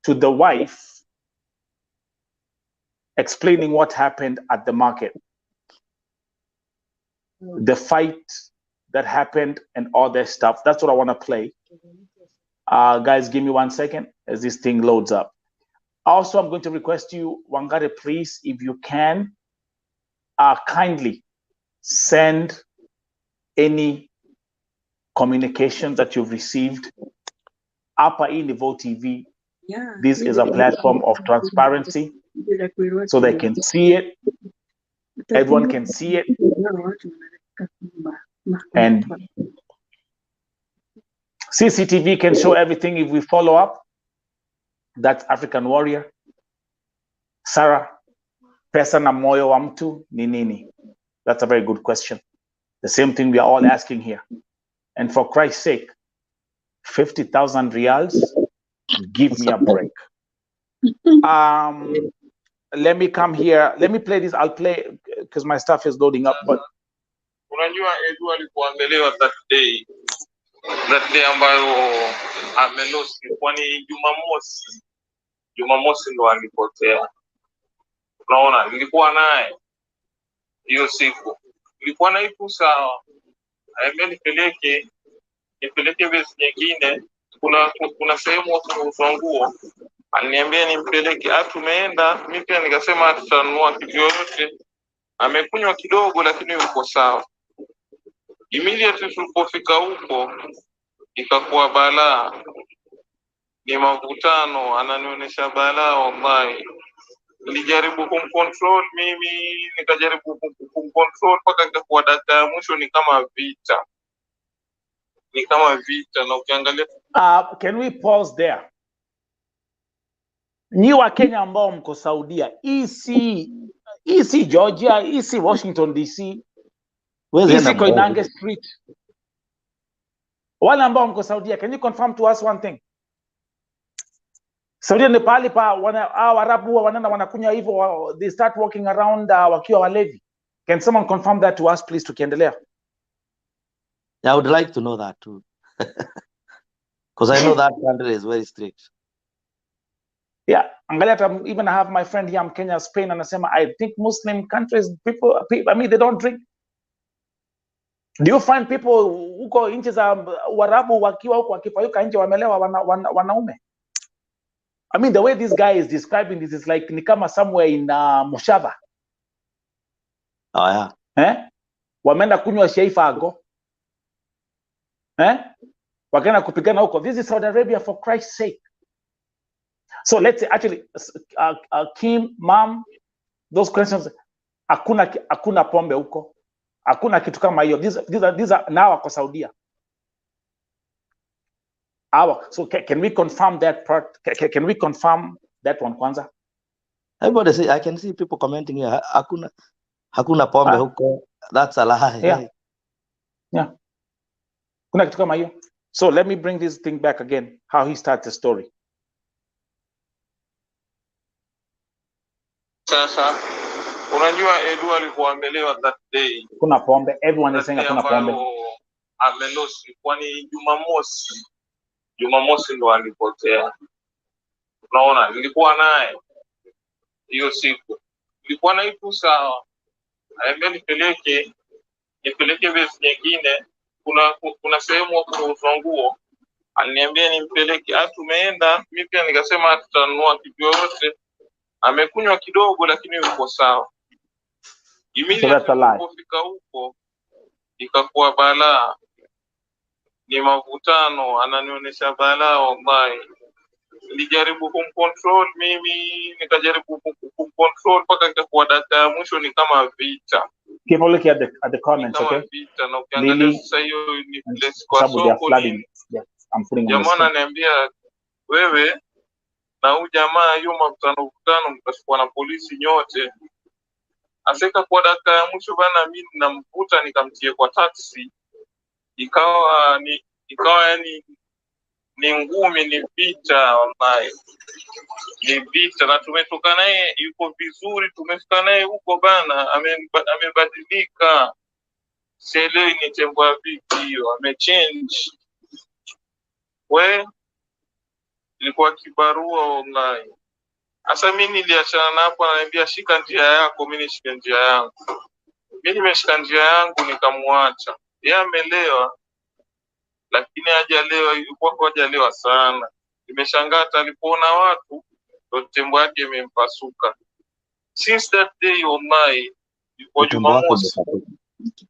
to the wife, explaining what happened at the market, the fight that happened and all that stuff. That's what I want to play. Guys, give me 1 second as this thing loads up. Also, I'm going to request you, Wangari, please, if you can, kindly send any communication that you've received. Upper in the Vote TV. Yeah. This is a platform of transparency, so they can see it. Everyone can see it. And CCTV can show everything if we follow up. That's African Warrior. Sarah, pesa na moyo wa mtu ni nini? That's a very good question. The same thing we are all asking here. And for Christ's sake, 50,000 reals, give me a break. Let me come here. Let me play this. I'll play because my stuff is loading up. But unajua Edu alikuambelewa that day ambayo amelosi, kwani Jumamosi ndo alipotea. Unaona, nilikuwa naye hiyo siku, nilikuwa na ipo sawa, nipeleke besi nyingine. Kuna sehemu wa nguo aliniambia nimpeleke. Tumeenda, mimi pia nikasema atanunua kitu yoyote. Amekunywa kidogo lakini yuko sawa. Immediately tulipofika huko ikakuwa balaa, ni mavutano, ananionyesha balaa. Wallahi nilijaribu kumcontrol mimi, nikajaribu kumcontrol mpaka ikakuwa dakika ya mwisho ni kama vita. Na ukiangalia can we pause there? Nyi wa Kenya ambao mko Saudia, EC Georgia, EC Washington DC, EC Koinange Street, wale ambao mko Saudia, can you confirm to us one thing? Saudia ni pahali pa Waarabu wanakunywa hivyo, they start walking around wakiwa walevi. Can someone confirm that to us please, tukiendelea? Yeah, I would like to know that too. Because I know that country is very strict. Yeah, angalia, even I have my friend here in Kenya, Spain, anasema I think Muslim countries, people, I mean, they don't drink. Do you find people huko nchi za Waarabu wakiwa huko wakipayuka nje wamelewa wanaume? I mean, the way this guy is describing this is like ni kama somewhere in Moshava. Oh yeah. Wameenda kunywa sheifago. Wakaenda kupigana huko. This is Saudi Arabia, for Christ's sake. So let's say, actually, Kim, mom, those questions, hakuna pombe huko. Hakuna kitu kama hiyo. These are now wako Saudia. So can we confirm that part? Can we confirm that one kwanza? Everybody say, I can see people commenting here. Hakuna pombe huko. That's a lie. Yeah. Kuna kitu kama hiyo. So let me bring this thing back again, how he starts the story. Sasa unajua Edu alikuambelewa that day. Kuna pombe, everyone is saying kuna pombe. Amelosi, kwani Jumamosi Jumamosi ndo alipotea. Unaona, nilikuwa naye hiyo siku, nilikuwa naye tu sawa. Aambia nipeleke base nyingine, kuna sehemu hapo kuuzwa nguo, aliniambia nimpeleke. Tumeenda, mimi pia nikasema tutanunua kitu yote. Amekunywa kidogo lakini yuko sawa. Tulipofika huko ikakuwa balaa, ni mavutano, ananionyesha balaa wallahi. Nilijaribu kumcontrol mimi, nikajaribu kumcontrol mpaka ikakuwa dakika ya mwisho ni kama vita. Keep looking at the comments, okay? Vita, na ukiangalia sasa hiyo ni place kwa soko ni. Jamaa ananiambia wewe na huyu jamaa hiyo mavutano mtashikwa na polisi nyote. Aseka kwa dakika ya mwisho bana, mimi namvuta nikamtie kwa taxi. Ikawa yani ni ngumi, ni vita wallahi. Ni vita, na tumetoka naye yuko vizuri, tumefika naye huko bana, amebadilika. Sielewi ni tembo vipi hiyo, amechange. Ilikuwa kibarua wallahi. Sasa mimi niliachana na hapo, ananiambia shika njia yako, mimi nishike njia yangu. Mimi nimeshika njia yangu nikamwacha. Yeye amelewa, lakini hajalewa, yuko hajalewa sana. Nimeshangaa alipoona watu ndio tembo yake imempasuka. Since that day wallahi, yuko Jumamosi.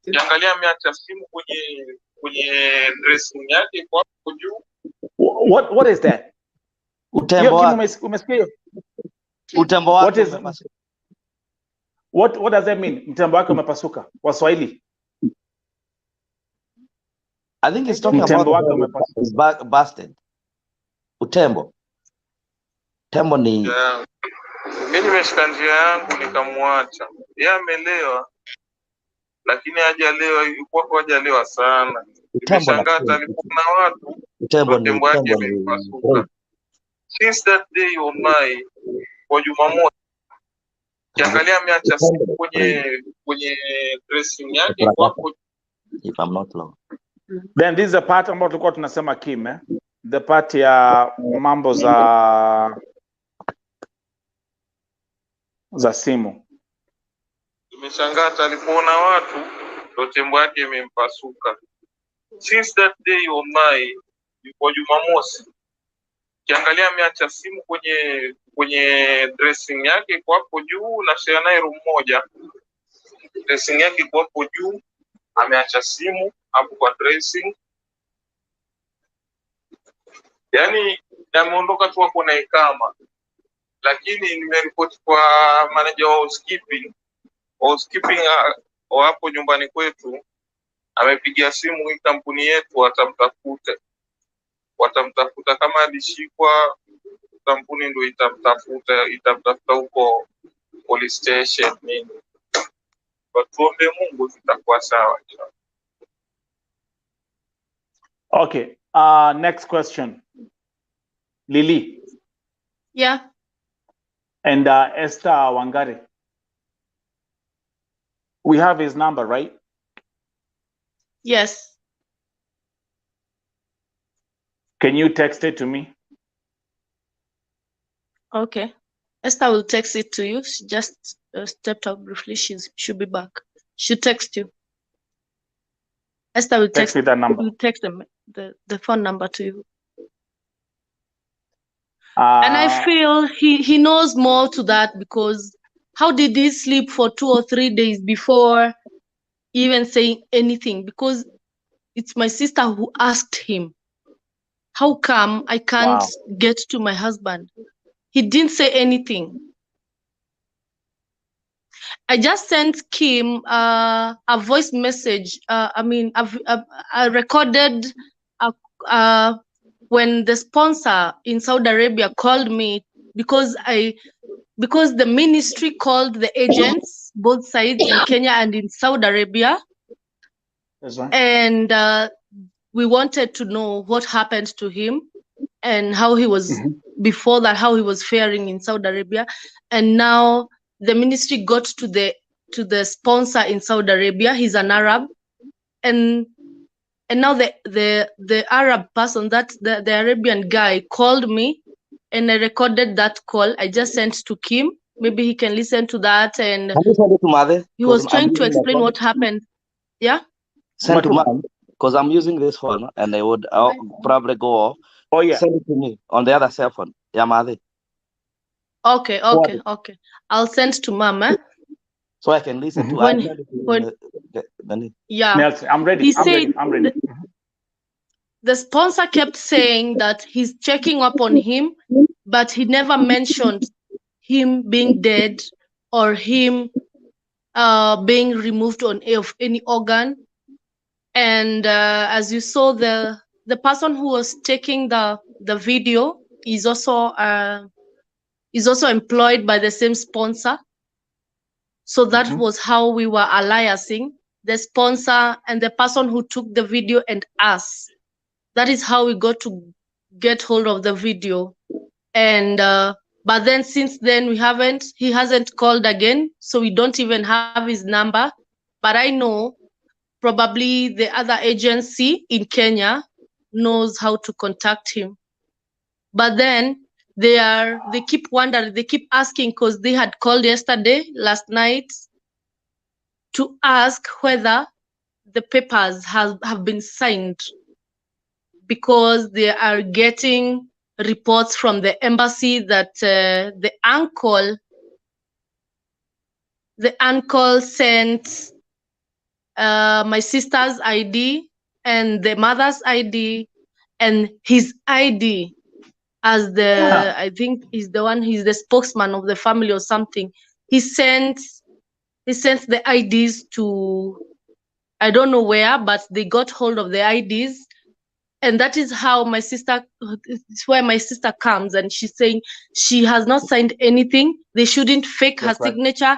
Niangalia ameacha simu kwenye dressing yake kwa juu. What is that? Utembo wake. Umesikia? Utembo wake. What does that mean? Mtembo wake umepasuka kwa Swahili? I think it's talking about busted. Utembo. Tembo ni mimi nimeshika njia yangu nikamwacha. Yeye amelewa, lakini hajalewa, yuko hajalewa sana. Nimeshangaa alipoona watu tembo yake imepasuka. Since that day wallahi, kwa Jumamosi kiangalia ameacha simu kwenye dressing yake kwa if I'm not wrong. Then this is the part ambao tulikuwa tunasema Kim, the part ya mambo za simu. Nimeshangaa alipoona watu ndio tembo yake imempasuka. Since that day wallahi, kwa Jumamosi kiangalia ameacha simu kwenye dressing yake kwa hapo juu, na share naye room moja. Dressing yake kwa hapo juu, ameacha simu hapo kwa dressing. Yani ameondoka tu hapo na ikama. Lakini nimeripoti kwa manager wa housekeeping hapo nyumbani kwetu, amepigia simu hii kampuni yetu, watamtafuta kama alishikwa, kampuni ndio itamtafuta huko police station nini. Tuombe Mungu tutakuwa sawa. Okay, next question. Lily. Yeah. And Esther Wangari. We have his number, right? Yes. Can you text it to me? Okay. Esther will text it to you. She just stepped out briefly. She'll be back. She'll text you. Esther will text me that number. Will text the phone number to you. And I feel he knows more to that, because how did he sleep for 2 or 3 days before even saying anything? Because it's my sister who asked him, how come I can't get to my husband? He didn't say anything. I just sent Kim a voice message. I recorded when the sponsor in Saudi Arabia called me, because the ministry called the agents, both sides in Kenya and in Saudi Arabia. That's right. And we wanted to know what happened to him and how he was before that, how he was faring in Saudi Arabia. And now the ministry got to the sponsor in Saudi Arabia. He's an Arab, and And now the Arab person, that the Arabian guy, called me, and I recorded that call. I just sent to Kim. Maybe he can listen to that. And Can you send it to Mother? he was trying to using my explain phone. what happened. Yeah. Send to Mom, because I'm using this phone, and I'll probably go off. Oh yeah. Send it to me on the other cell phone. Yeah, Mother. Okay. I'll send to Mom. So I can listen to yeah. Nelson, I'm ready. He said I'm ready. The sponsor kept saying that he's checking up on him, but he never mentioned him being dead or him being removed of any organ. And as you saw, the person who was taking the video is also employed by the same sponsor. So that was how we were alliancing, the sponsor and the person who took the video and us. That is how we got to get hold of the video. And but then since then he hasn't called again, so we don't even have his number. But I know probably the other agency in Kenya knows how to contact him. But then they keep wondering, they keep asking, because they had called last night, to ask whether the papers have been signed, because they are getting reports from the embassy that the uncle sent my sister's ID and the mother's ID and his ID as I think he's the spokesman of the family or something. He sent the IDs to, I don't know where, but they got hold of the IDs. And that is how it's where my sister comes, and she's saying she has not signed anything. They shouldn't fake her signature.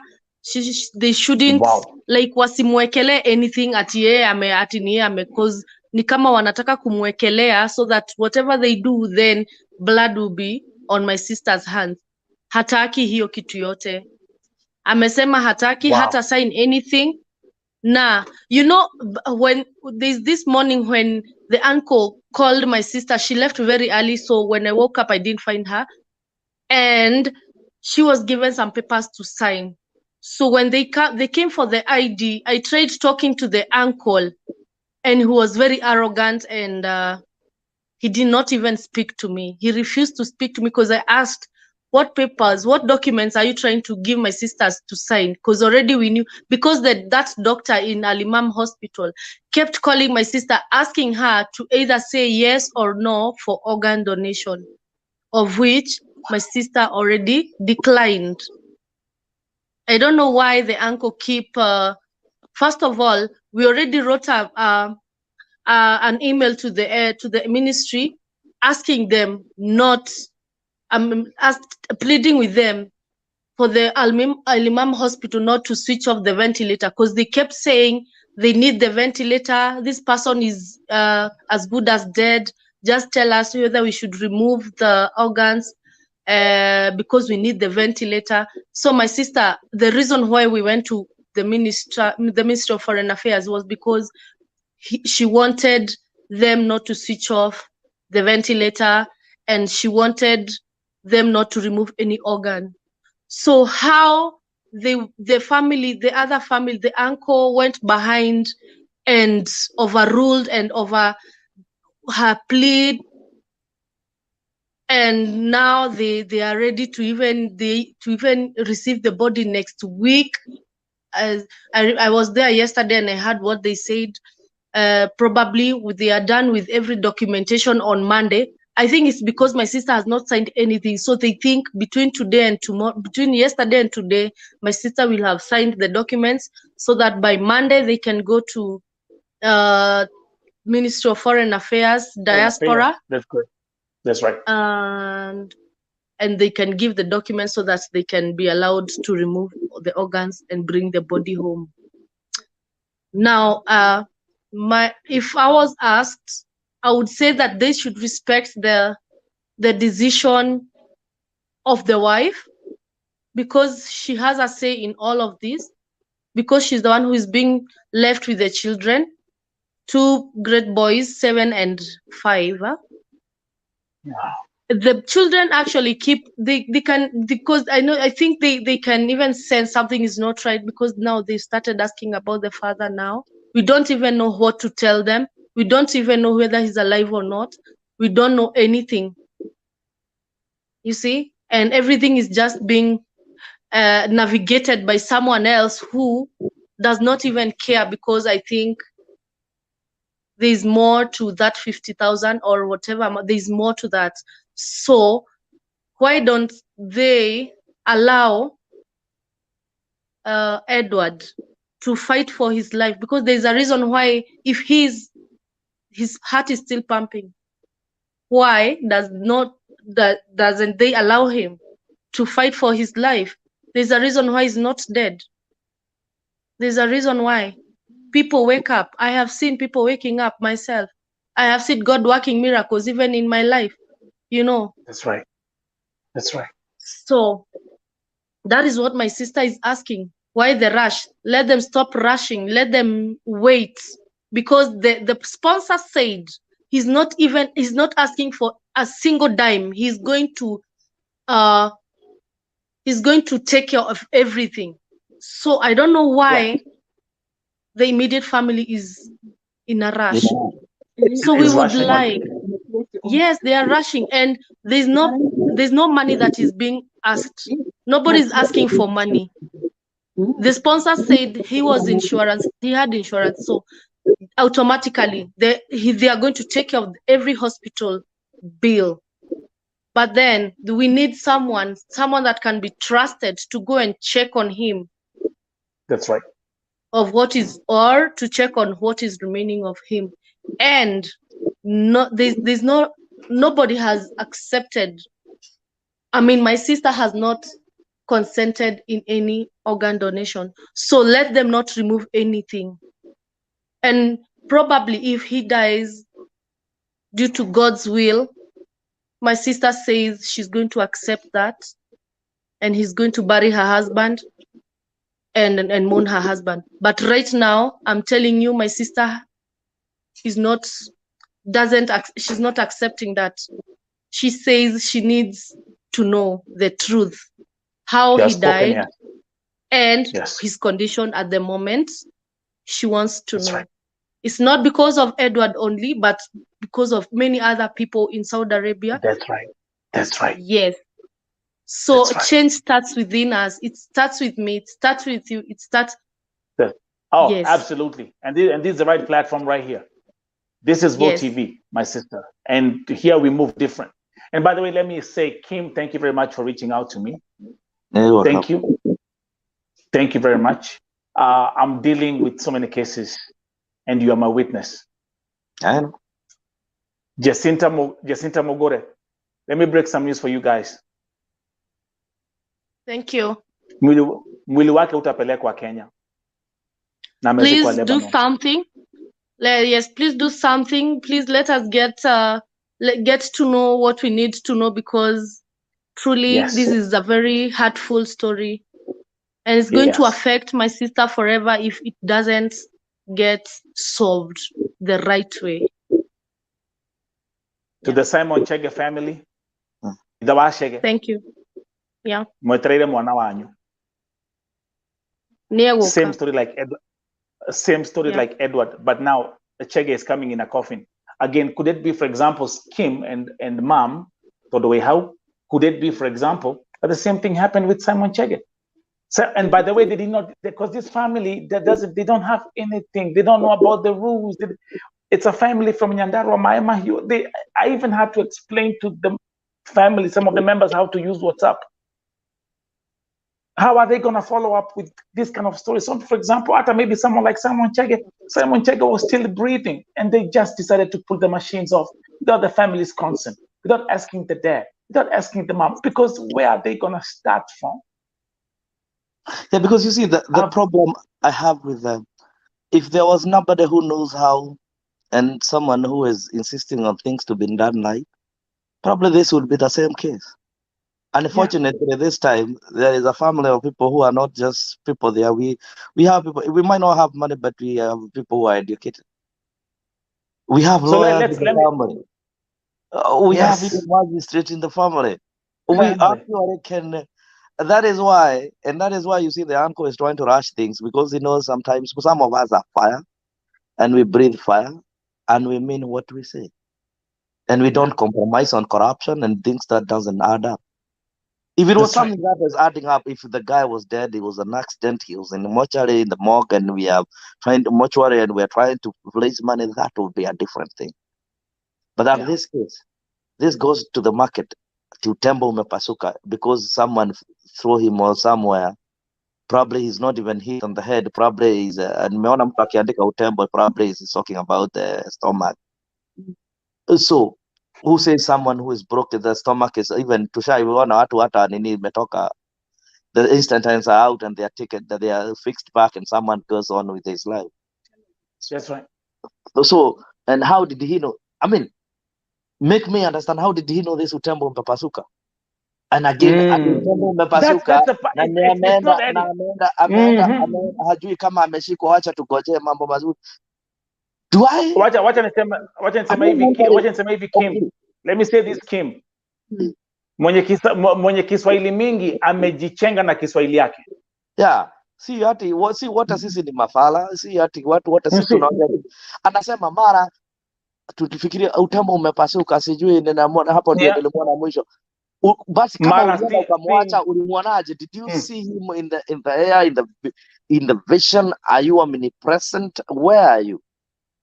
They shouldn't like wasimwekele anything ati yeye because ni kama wanataka kumwekelea so that whatever they do, then blood will be on my sister's hands. Hataki hiyo kitu yote. Amesema hataki hata sign anything. Nah, when this morning when the uncle called my sister, she left very early. So when I woke up, I didn't find her. And she was given some papers to sign. So when they came for the ID, I tried talking to the uncle, and he was very arrogant, and he did not even speak to me. He refused to speak to me because I asked, what papers, what documents are you trying to give my sisters to sign? Because already we knew, because that doctor in Al-Imam Hospital kept calling my sister, asking her to either say yes or no for organ donation, of which my sister already declined. I don't know why the uncle keep, first of all, we already wrote an email to the ministry asking them not, pleading with them for the Al-Imam Hospital not to switch off the ventilator, because they kept saying they need the ventilator. This person is as good as dead. Just tell us whether we should remove the organs because we need the ventilator. So my sister, the reason why we went to the Ministry of Foreign Affairs was because she wanted them not to switch off the ventilator, and she wanted them not to remove any organ. So how the other family, the uncle went behind and overruled and over her plea, and now they are ready to even receive the body next week. As I was there yesterday and I heard what they said. Probably they are done with every documentation on Monday. I think it's because my sister has not signed anything. So they think between yesterday and today, my sister will have signed the documents so that by Monday they can go to Ministry of Foreign Affairs, Diaspora. That's good. That's right. And they can give the documents so that they can be allowed to remove the organs and bring the body home. Now, if I was asked, I would say that they should respect the decision of the wife, because she has a say in all of this, because she's the one who is being left with the children. two great boys, 7 and 5. Wow. The children actually keep, they can, because I think they can even sense something is not right, because now they started asking about the father now. We don't even know what to tell them. We don't even know whether he's alive or not. We don't know anything. You see? And everything is just being navigated by someone else who does not even care, because I think there's more to that 50,000 or whatever. There's more to that. So why don't they allow Edward to fight for his life? Because there's a reason why, if his heart is still pumping, why doesn't they allow him to fight for his life? There's a reason why he's not dead. There's a reason why. People wake up. I have seen people waking up myself. I have seen God working miracles even in my life, you know. That's right. That's right. So that is what my sister is asking. Why the rush? Let them stop rushing. Let them wait. Because the sponsor said he's not asking for a single dime. He's going to take care of everything. So I don't know why the immediate family is in a rush. So we would like, yes, they are rushing, and there's no money that is being asked. Nobody's asking for money. The sponsor said he had insurance, so automatically they are going to take care of every hospital bill. But then we need someone that can be trusted to go and check on him. That's right. Or to check on what is remaining of him. And nobody has accepted. I mean, my sister has not consented in any organ donation. So let them not remove anything. And probably if he dies due to God's will, my sister says she's going to accept that, and he's going to bury her husband and mourn her husband. But right now, I'm telling you, my sister she's not accepting that. She says she needs to know the truth, how he died, and his condition at the moment. She wants to know. Right. It's not because of Edward only, but because of many other people in Saudi Arabia. That's right. That's right. Yes. So change starts within us. It starts with me. It starts with you. It starts. Oh, yes. Absolutely. And this is the right platform right here. This is Vote TV, my sister. And here we move different. And by the way, let me say, Kim, thank you very much for reaching out to me. Thank you. Thank you very much. I'm dealing with so many cases, and you are my witness. I know. Jacinta Mogore, let me break some news for you guys. Thank you. Mwili wake utapelekwa Kenya. Please do something. Yes, please do something. Please let us get to know what we need to know, because truly this is a very hurtful story, and it's going to affect my sister forever if it doesn't get solved the right way. To the Simon Chege family, thank you. Yeah. Same story like Edward, but now Chege is coming in a coffin. Again, could it be, for example, Kim and Mom, to the way how? Could it be, for example, that the same thing happened with Simon Chege? So, and by the way, they did not, because this family they don't have anything. They don't know about the rules. It's a family from Nyandarua, Maema. I even had to explain to the family, some of the members, how to use WhatsApp. How are they going to follow up with this kind of story? So, for example, after maybe someone like Simon Chege was still breathing, and they just decided to put the machines off without the family's consent, without asking the dad, without asking the mom, because where are they going to start from? Yeah, because you see, the problem I have with them, if there was nobody who knows how, and someone who is insisting on things to be done right, probably this would be the same case. Unfortunately, this time there is a family of people who are not just people there. We have people. We might not have money, but we have people who are educated. We have lawyers in the family. We Yes. have even magistrates in the family. We actually can. That is why you see the uncle is trying to rush things, because he knows sometimes some of us are fire, and we breathe fire, and we mean what we say, and we don't compromise on corruption and things that doesn't add up. If it was something that was adding up, if the guy was dead, it was an accident, he was in the mortuary, in the morgue, and we are trying to mortuary and we're trying to raise money, that would be a different thing. But in this case, this goes to the market, to Tembo Umepasuka, because someone threw him or somewhere. Probably he's not even hit on the head. Probably he's nimeona mtu akiandika utembo, probably he's talking about the stomach. So who says someone who is broke the stomach is even tushaiona watu hata nini imetoka, the instantaneous are out and they are taken, that they are fixed back, and someone goes on with his life. That's right. So, and how did he know? I mean, make me understand, how did he know this utembo umepasuka? And again, utembo umepasuka ameenda hajui kama ameshikwa. Wacha tugojee mambo mazuri. Wacha nisema hivi Kim. Let me say this, Kim. Mwenye Kiswahili mingi amejichenga na Kiswahili yake. Yeah. Si wata sisi ni mafala, si ati watu wata sisi tunaongea. Anasema mara tukifikiria utembo umepasuka, sijui ninamwona hapo, ndio nilimwona mwisho. Basi kama ukamwacha, ulimwonaje? Did you see him in the air, in the vision? Are you omnipresent? Where are you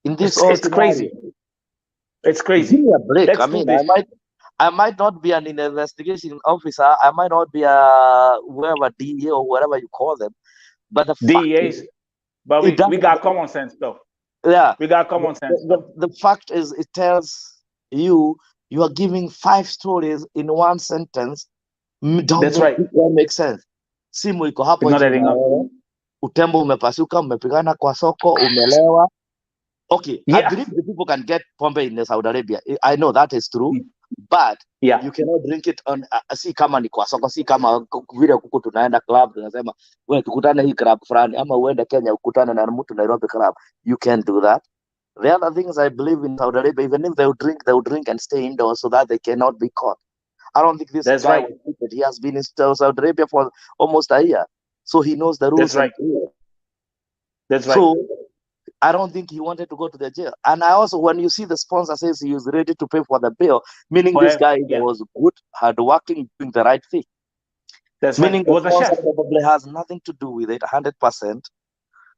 in this? It's crazy. It's crazy. Give me a break. I mean, I might not be an investigation officer. I might not be a whoever DEA or whatever you call them, but the DEAs. Fact is, but we got common sense though. Yeah, we got common sense. The fact is, it tells you are giving 5 stories in one sentence. That's right. That makes sense. Simu iko hapo, utembo umepasuka, umepigana kwa soko, umelewa. Okay, I believe the people can get pombe in Saudi Arabia. I know that is true, but you cannot drink it on. Si kama ni kwa soko, si kama vile kuku tunaenda club tunasema wewe tukutane hii club fulani, ama uende Kenya ukutane na mtu Nairobi club. You can't do that. The other things I believe in Saudi Arabia, even if they will drink and stay indoors so that they cannot be caught. I don't think this guy was stupid. He has been in Saudi Arabia for almost a year, so he knows the rules. That's right. That's right. So I don't think he wanted to go to the jail. And I also, when you see the sponsor says he was ready to pay for the bill, meaning this guy was good, hardworking, doing the right thing. That's meaning right. The sponsor probably has nothing to do with it, 100%.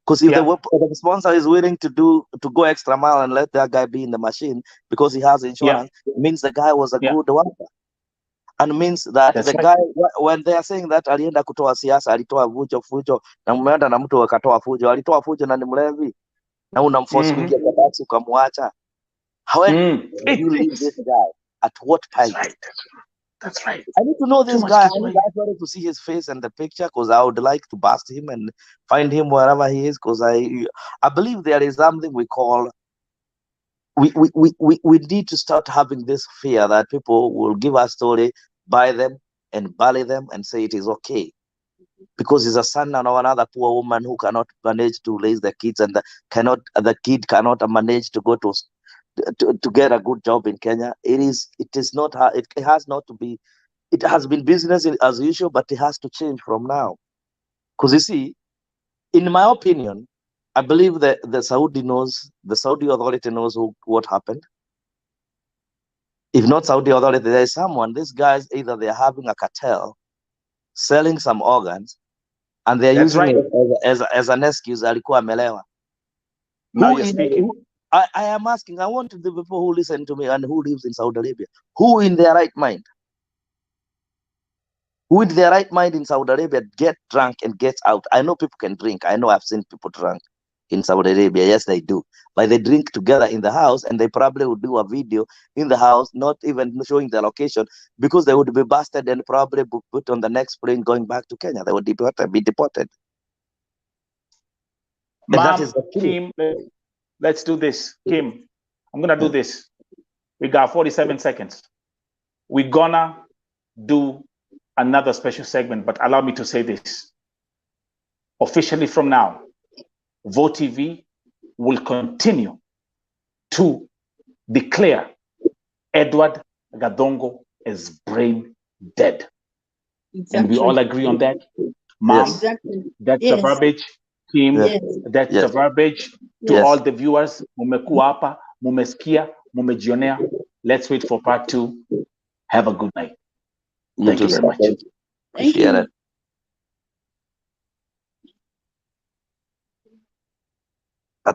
Because if the sponsor is willing to go extra mile and let that guy be in the machine because he has insurance, it means the guy was a good worker. And means that the guy, when they are saying that alienda kutoa siasa, alitoa fujo, na mmeenda na mtu akatoa fujo, alitoa fujo na ni mlevi, na unamforce kuingia kwa taxi ukamwacha. However, you leave this guy at what time? That's right. I need to know this guy. I need actually to see his face and the picture, because I would like to bust him and find him wherever he is, because I believe there is something we call, we need to start having this fear that people will give us story, buy them and bury them and say it is okay. Because he's a son of another poor woman who cannot manage to raise the kids, and the kid cannot manage to go to get a good job in Kenya. It has been business as usual, but it has to change from now. Because you see, in my opinion, I believe that the Saudi authority knows what happened. If not Saudi authority, there is someone, these guys, either they're having a cartel, selling some organs, and they're using it as an excuse. Alikuwa amelewa. Now you're speaking. I am asking, I want the people who listen to me and who lives in Saudi Arabia, who in their right mind? Who in their right mind in Saudi Arabia get drunk and gets out? I know people can drink. I know I've seen people drunk in Saudi Arabia. Yes, they do. But they drink together in the house, and they probably would do a video in the house, not even showing the location, because they would be busted and probably put on the next plane going back to Kenya. They would be deported. And that is the Kim, let's do this. Kim, I'm going to do this. We got 47 seconds. We're going to do another special segment, but allow me to say this. Officially from now, VOTV will continue to declare Edward Gathungu is brain dead. Exactly. And we all agree on that. Mom, Exactly. that's the verbiage. Team, that's the verbiage. To all the viewers, mumekuapa, mumesikia, mumejionea. Let's wait for part 2. Have a good night. Thank you very much. Thank you.